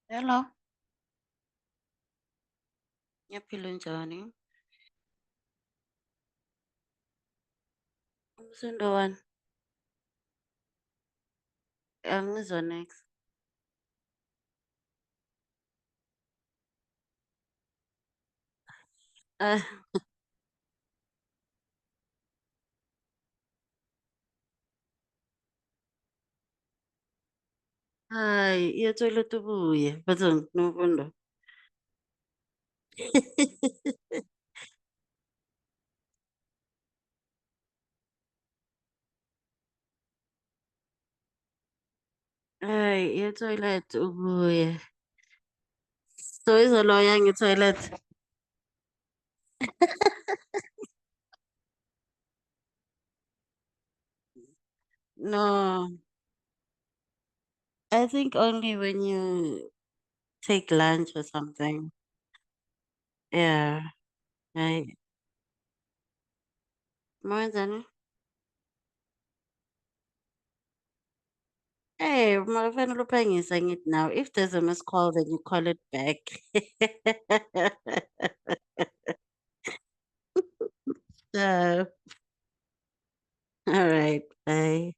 Hello, ngiyaphila njani? Umsindo wani? Angizwa next. Ah, hayi, iya-toilet ubuye, bathi Nomfundo. Hayi, iya-toilet ubuye. So izoloya nge-toilet. No, I think only when you take lunch or something. Yeah, hayi. Mawenzani? Hey, makafanele uphangise ngithi now. If there's a missed call, then you call it back. So, all right, bye.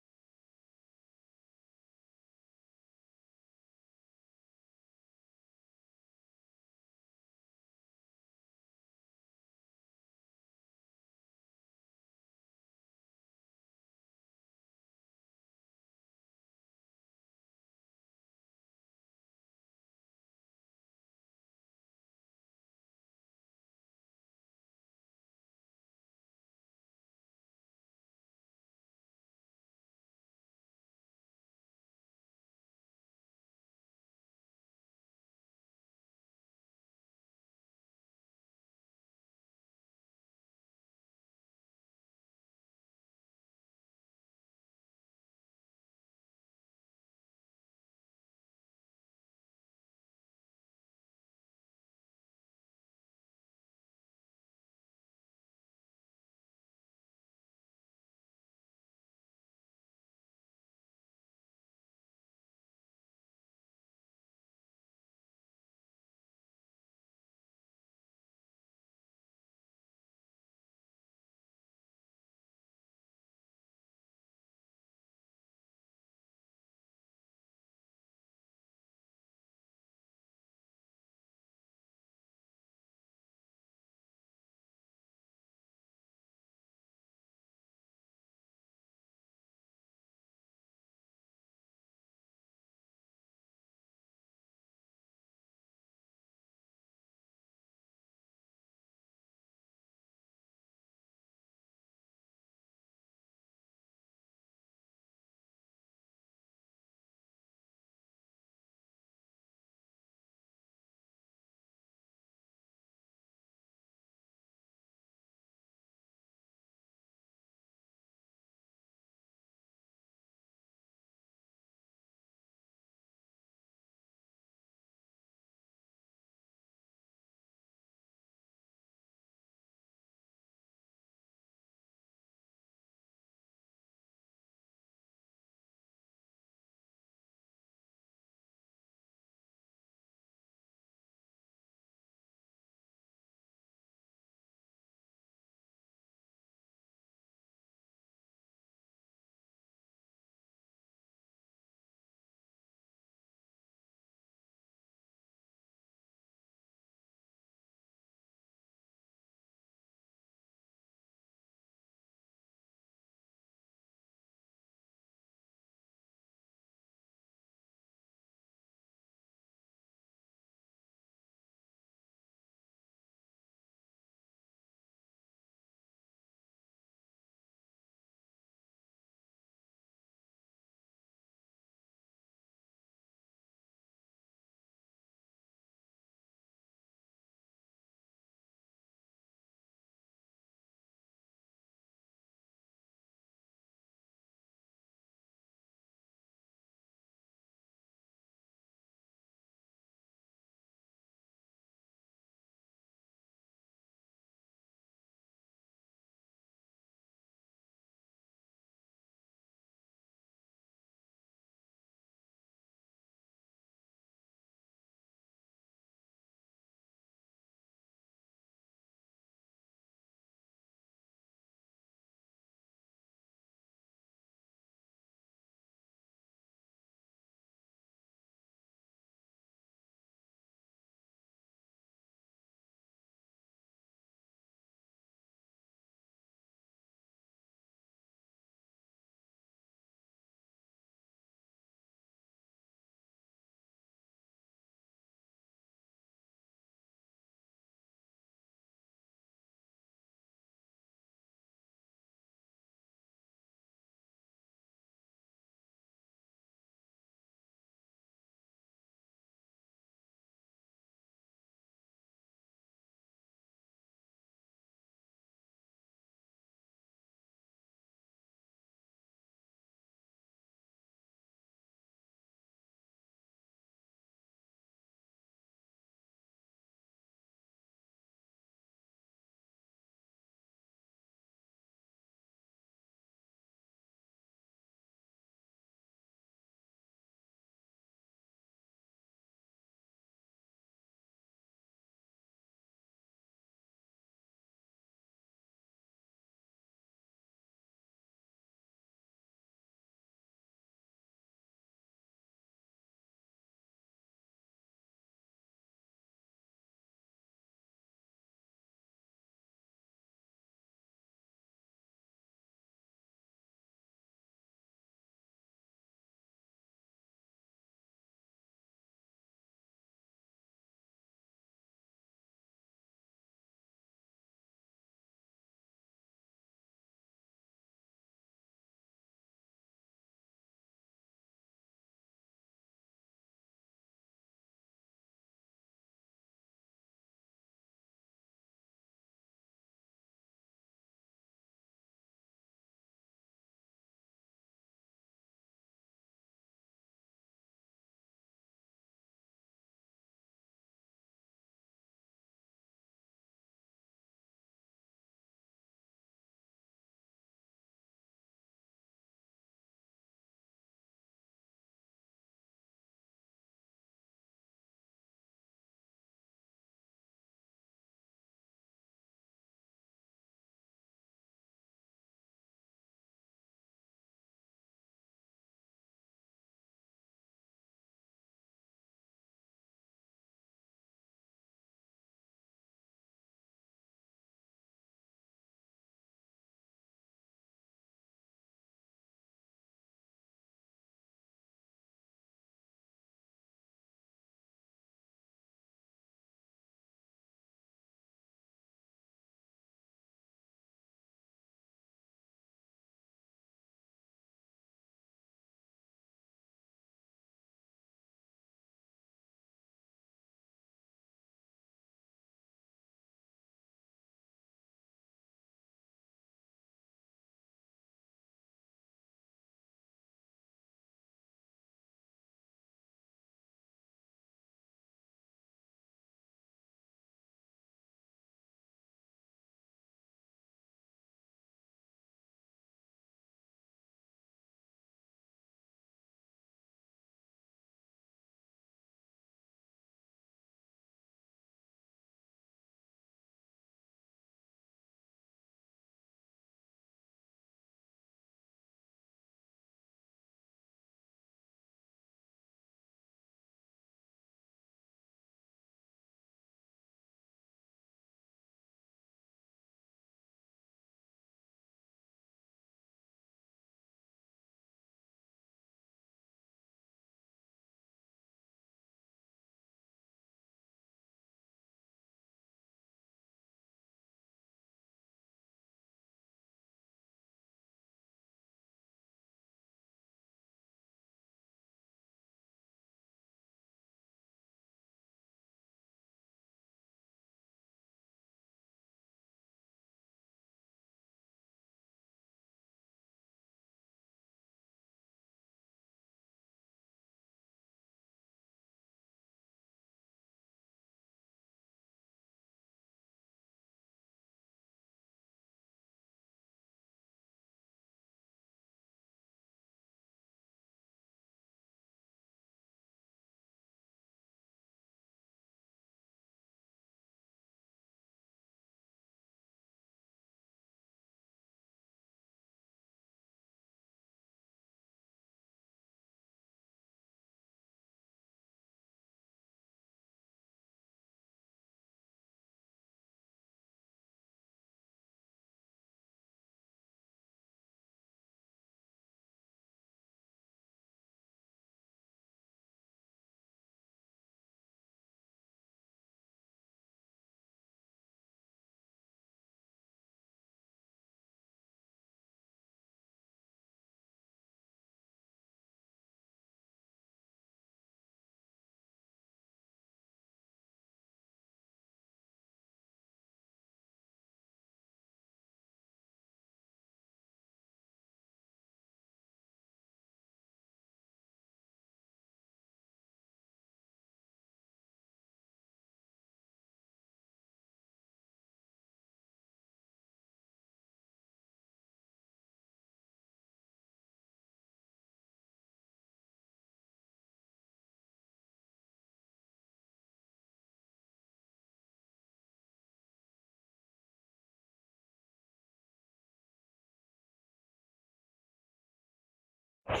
Hello,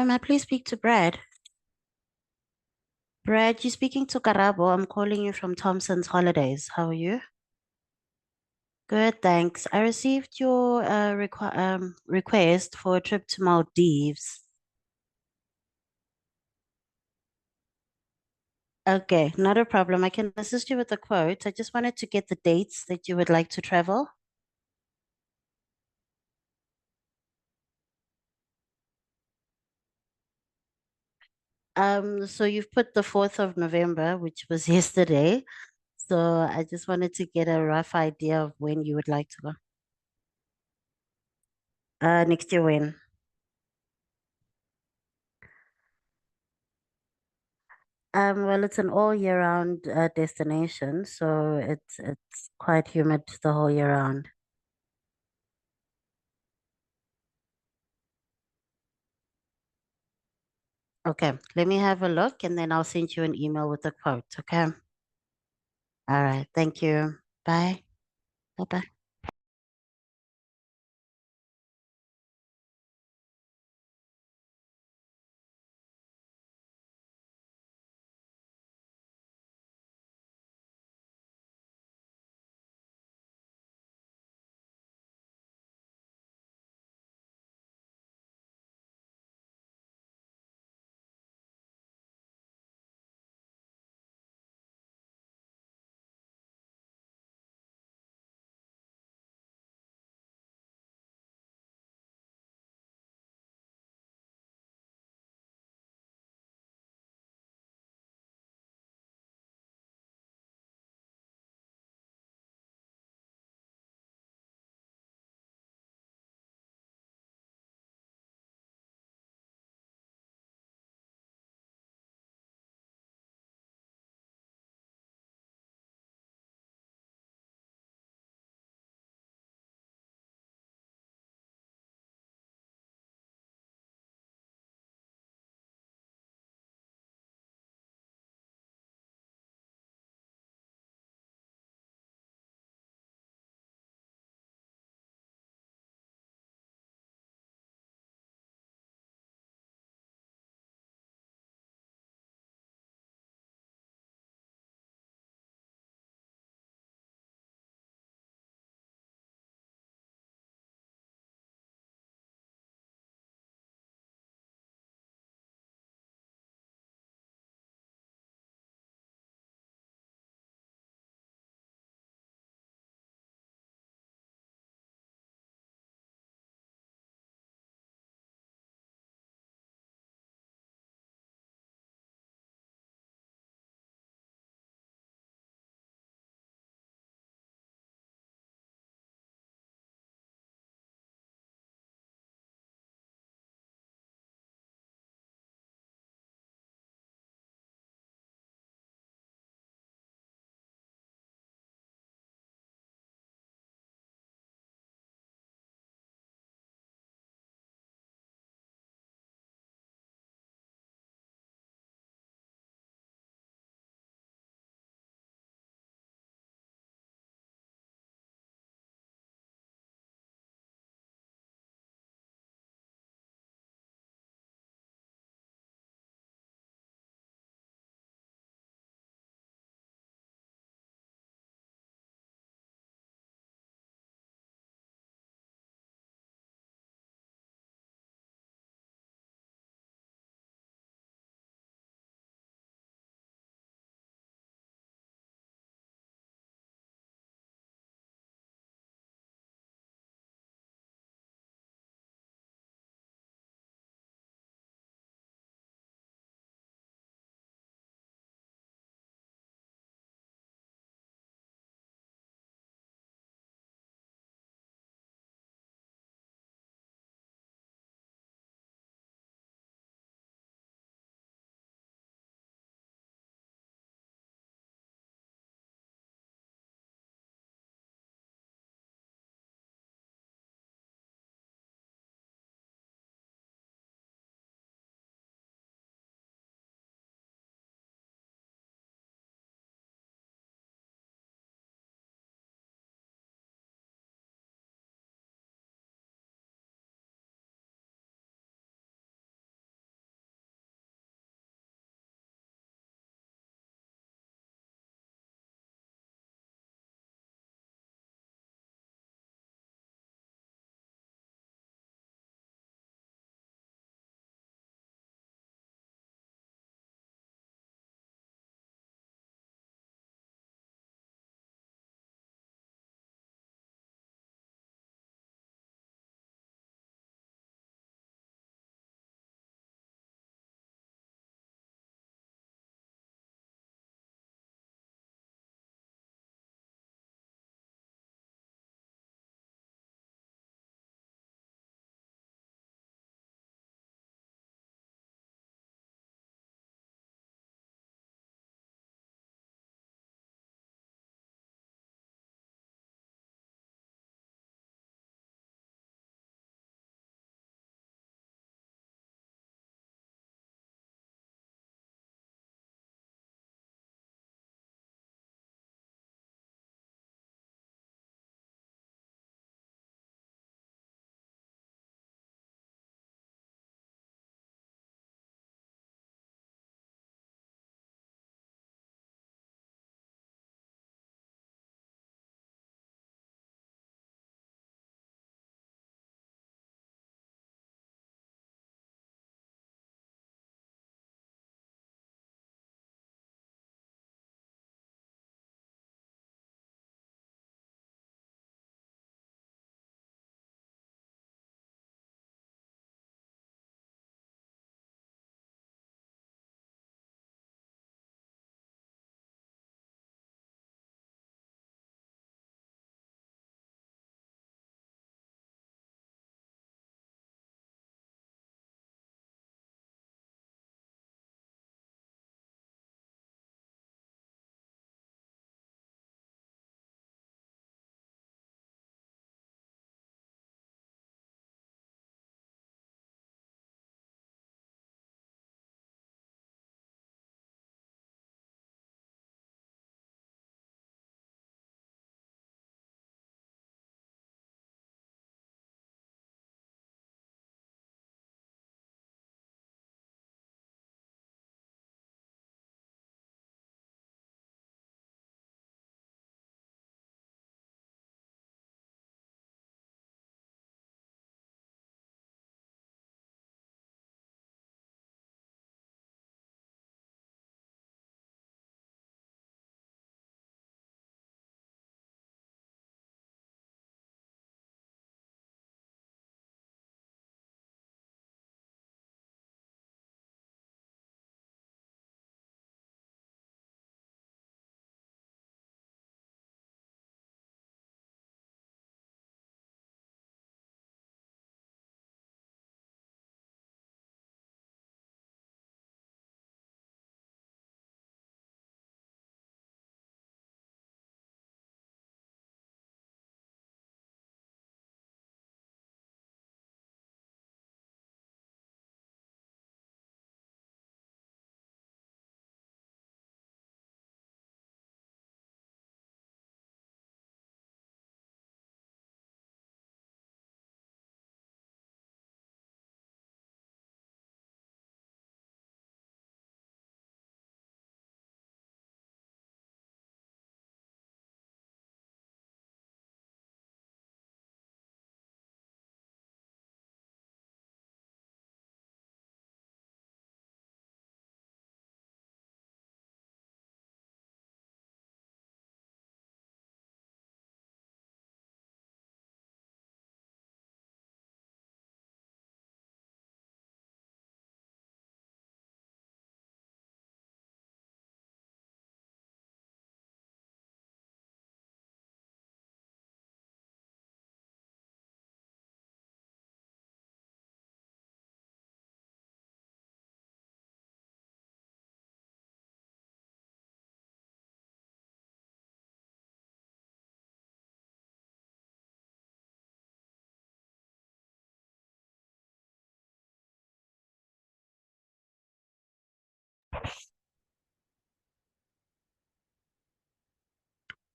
may I please speak to Brad? Brad, you're speaking to Karabo. I'm calling you from Thompson's Holidays. How are you? Good, thanks. I received your request for a trip to Maldives. Okay, not a problem. I can assist you with the quote. I just wanted to get the dates that you would like to travel. So you've put the 4th of November, which was yesterday. So I just wanted to get a rough idea of when you would like to go. Next year when? Well, it's an all year round destination, so it's quite humid the whole year round. Okay, let me have a look and then I'll send you an email with the quote, okay? All right, thank you. Bye. Bye-bye.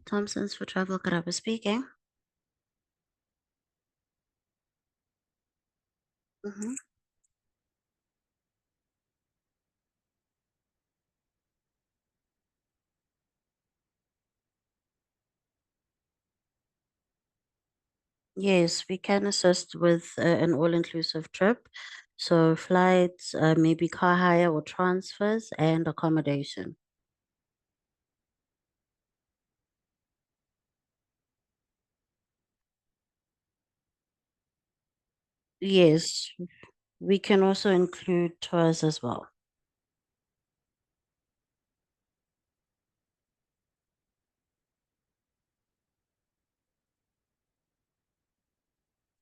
Thompson's for Travel Karabo speaking. Mhm. Yes, we can assist with an all-inclusive trip. So flights, maybe car hire or transfers and accommodation. Yes, we can also include tours as well.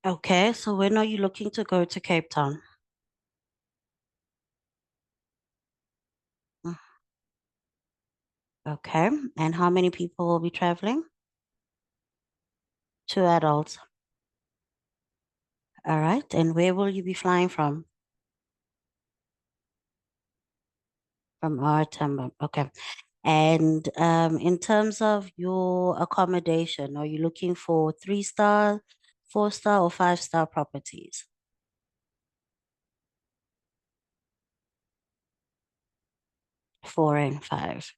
Okay, so when are you looking to go to Cape Town? Mm, okay, and how many people will be traveling? 2 adults. All right, and where will you be flying from? From Artem. Okay. And in terms of your accommodation, are you looking for 3-star, 4-star, or 5-star properties? 4 and 5.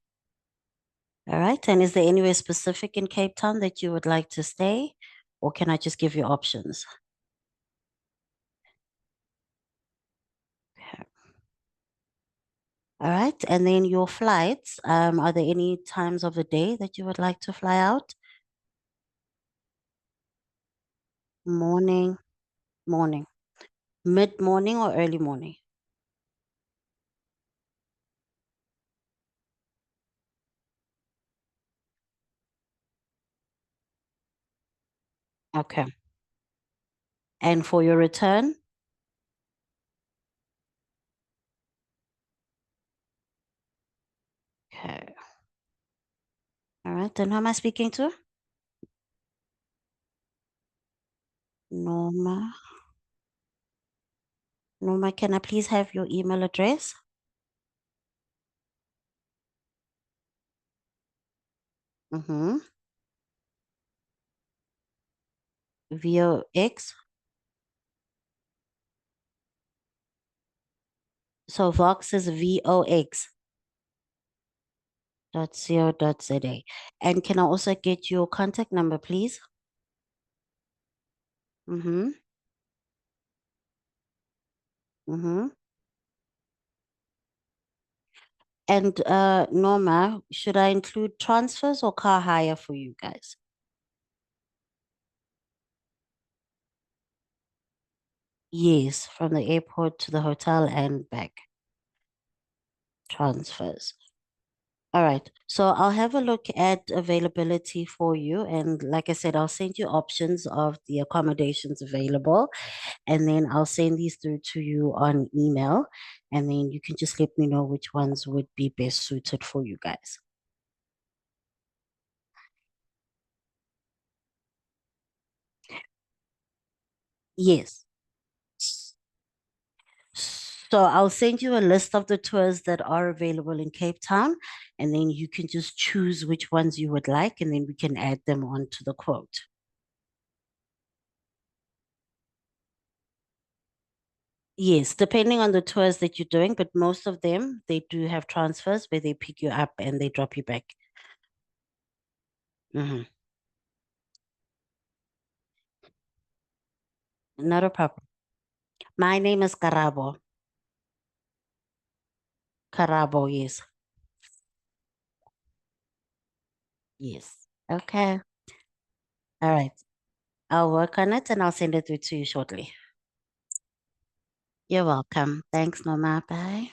All right. And is there anywhere specific in Cape Town that you would like to stay, or can I just give you options? Okay. All right. And then your flights, are there any times of the day that you would like to fly out? Morning, morning, mid-morning or early morning? Okay. And for your return? Okay. All right. Then who am I speaking to? Norma. Norma, can I please have your email address? Mm-hmm. VOX. So Vox is VOX .co.za. And can I also get your contact number, please? Mm-hmm. Mm-hmm. And Norma, should I include transfers or car hire for you guys? Yes, from the airport to the hotel and back. Transfers. All right. So I'll have a look at availability for you. And like I said, I'll send you options of the accommodations available. And then I'll send these through to you on email. And then you can just let me know which ones would be best suited for you guys. Yes. So I'll send you a list of the tours that are available in Cape Town, and then you can just choose which ones you would like, and then we can add them onto the quote. Yes, depending on the tours that you're doing, but most of them, they do have transfers where they pick you up and they drop you back. Hmm. Not a problem. My name is Karabo. Karabo, yes. Yes. Okay. All right. I'll work on it and I'll send it through to you shortly. You're welcome. Thanks, Norma. Bye.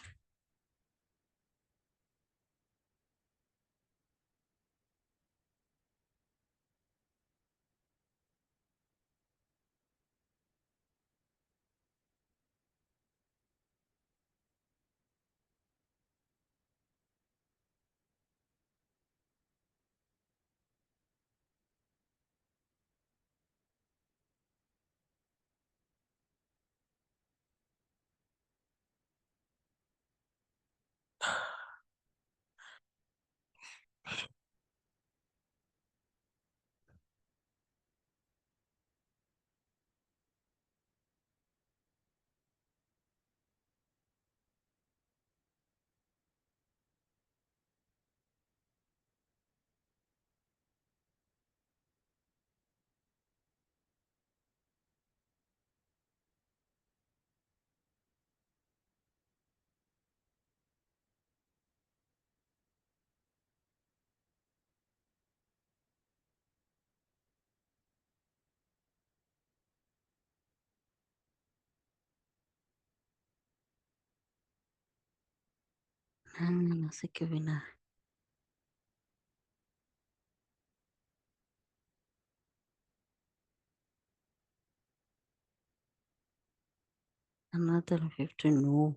Nasi Kivina. Another 15, no.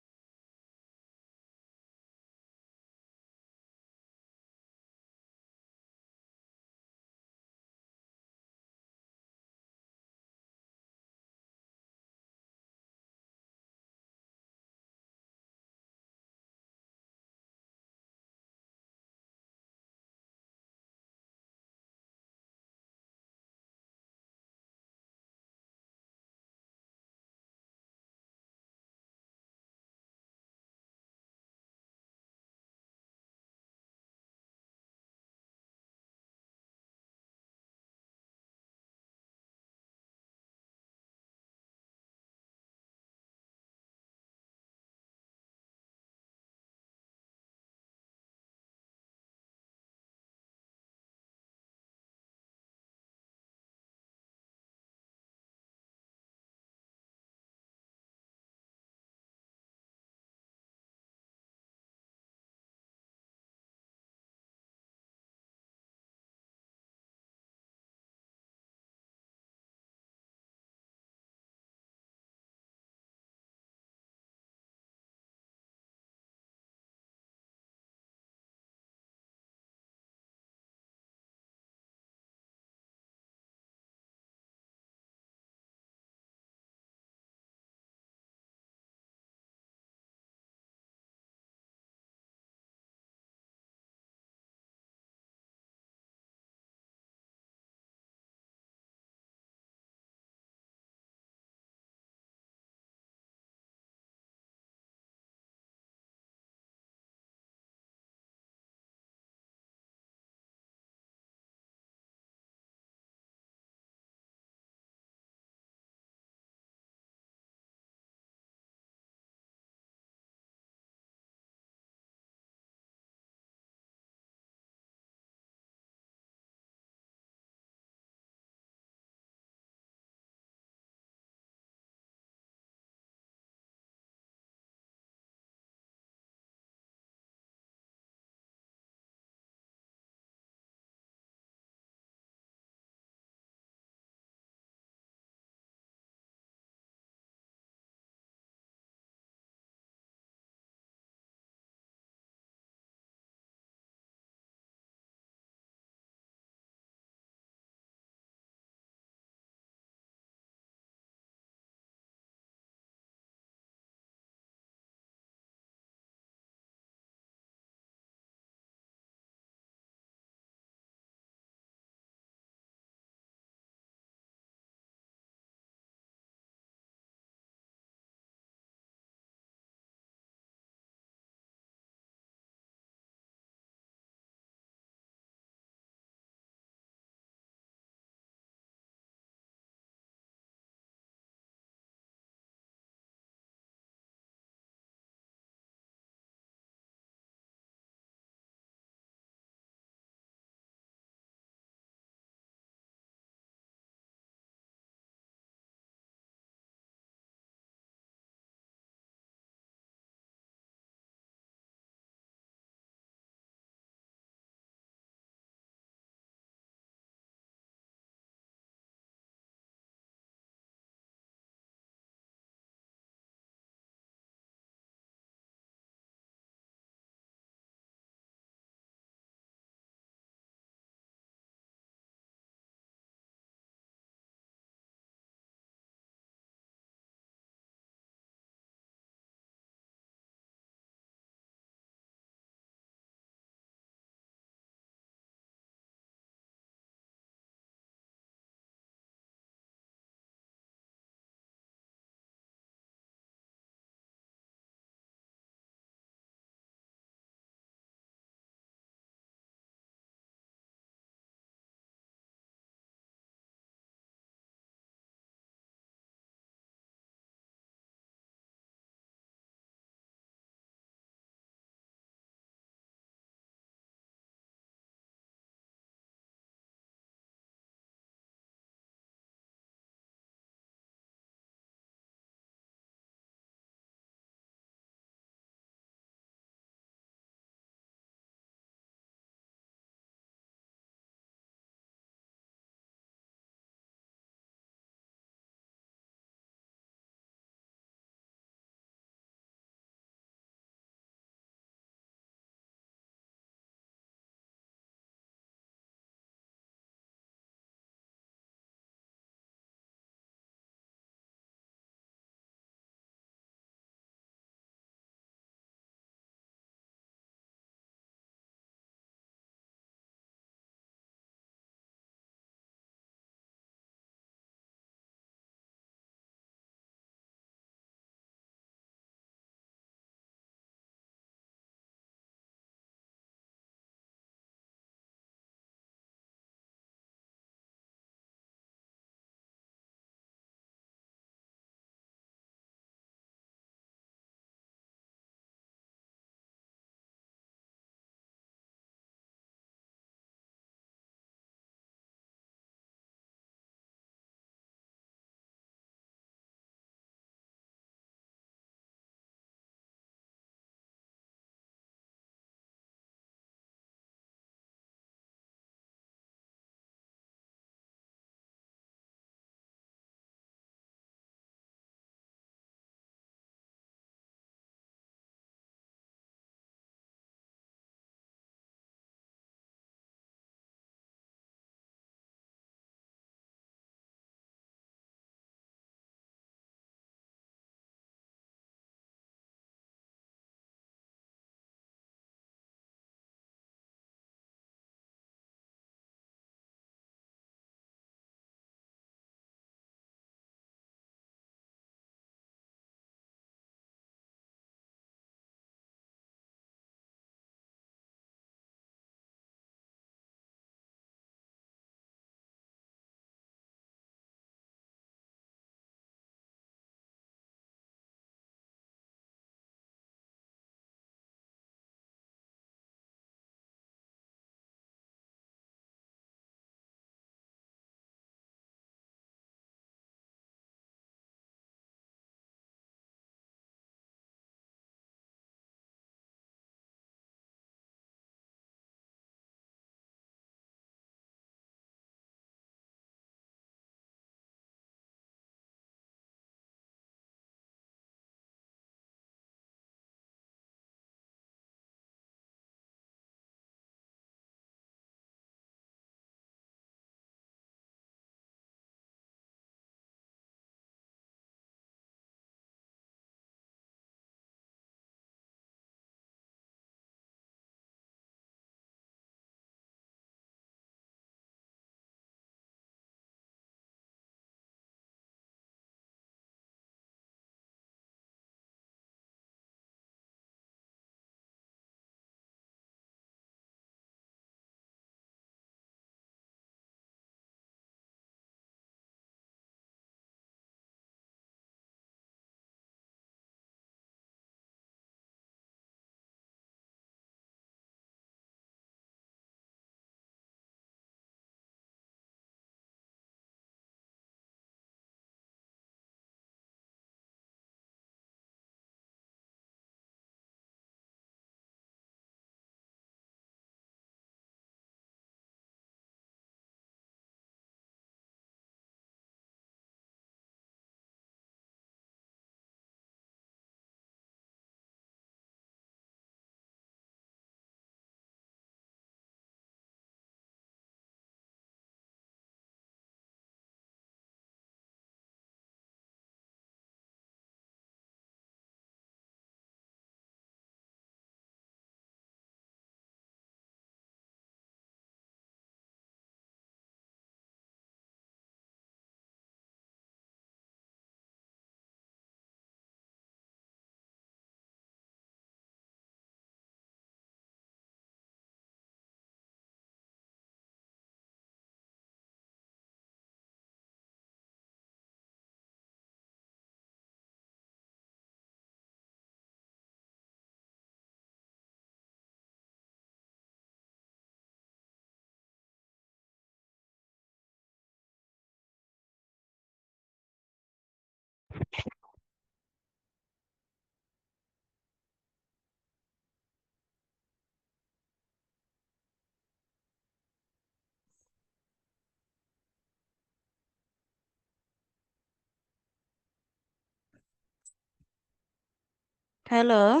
Hello.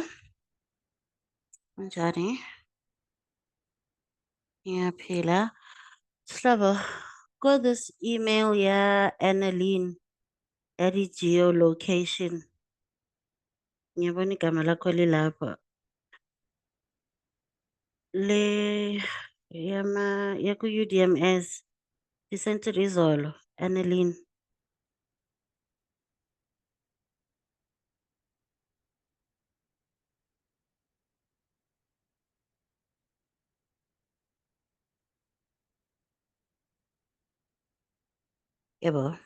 Njani? Ngiyaphila. Sihlobo, got this email Annalene ethi geolocation. Ngiyabona igama lakho lilapha. Le yaku UDMS. She sent it izolo, Annalene. Yebo.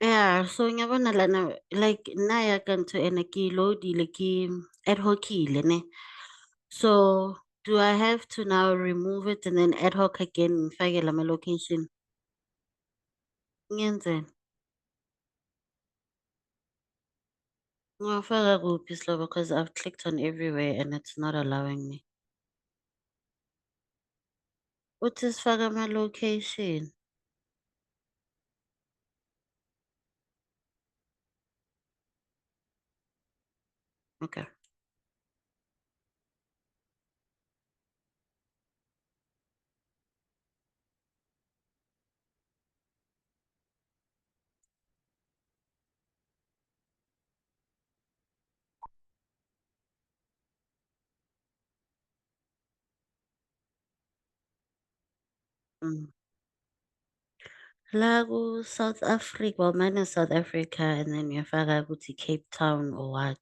Yeah, so ngiyabona lana like naya kanto ene ke loadile ke ad hocile ne. So do I have to now remove it and then ad hoc again ngifake lama location? Ngiyenzeni? Ngiyafaka kuphi Sihlobo, because I've clicked on everywhere and it's not allowing me. Uthi sifake ama location. Okay. La ku South Africa, well mine is South Africa and then uyafaka ukuthi Cape Town or what.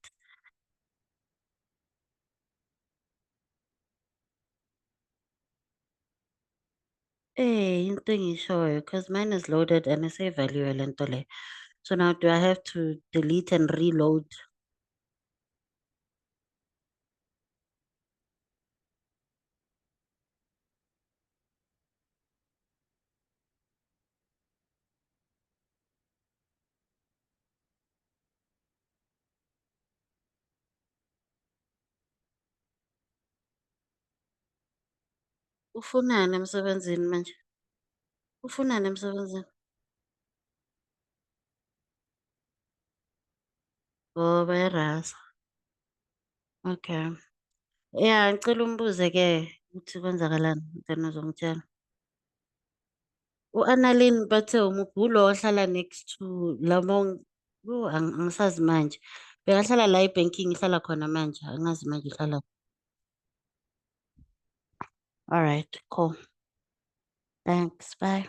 Into engishoyo because mine is loaded and isevaliwe le nto le. So now do I have to delete and reload? Ufunani emsebenzini manje? Ufunani emsebenzini? Oh, bayarasa. Okay. Yeah, ngicela umbuze-ke ukuthi kwenzakalani then uzongitshela. U-Annalene bathe umuphi ulo ohlala next to labo angisazi manje. Bekahlala la e-banking ihlala khona manje, angazi manje ihlala. All right, cool. Thanks, bye.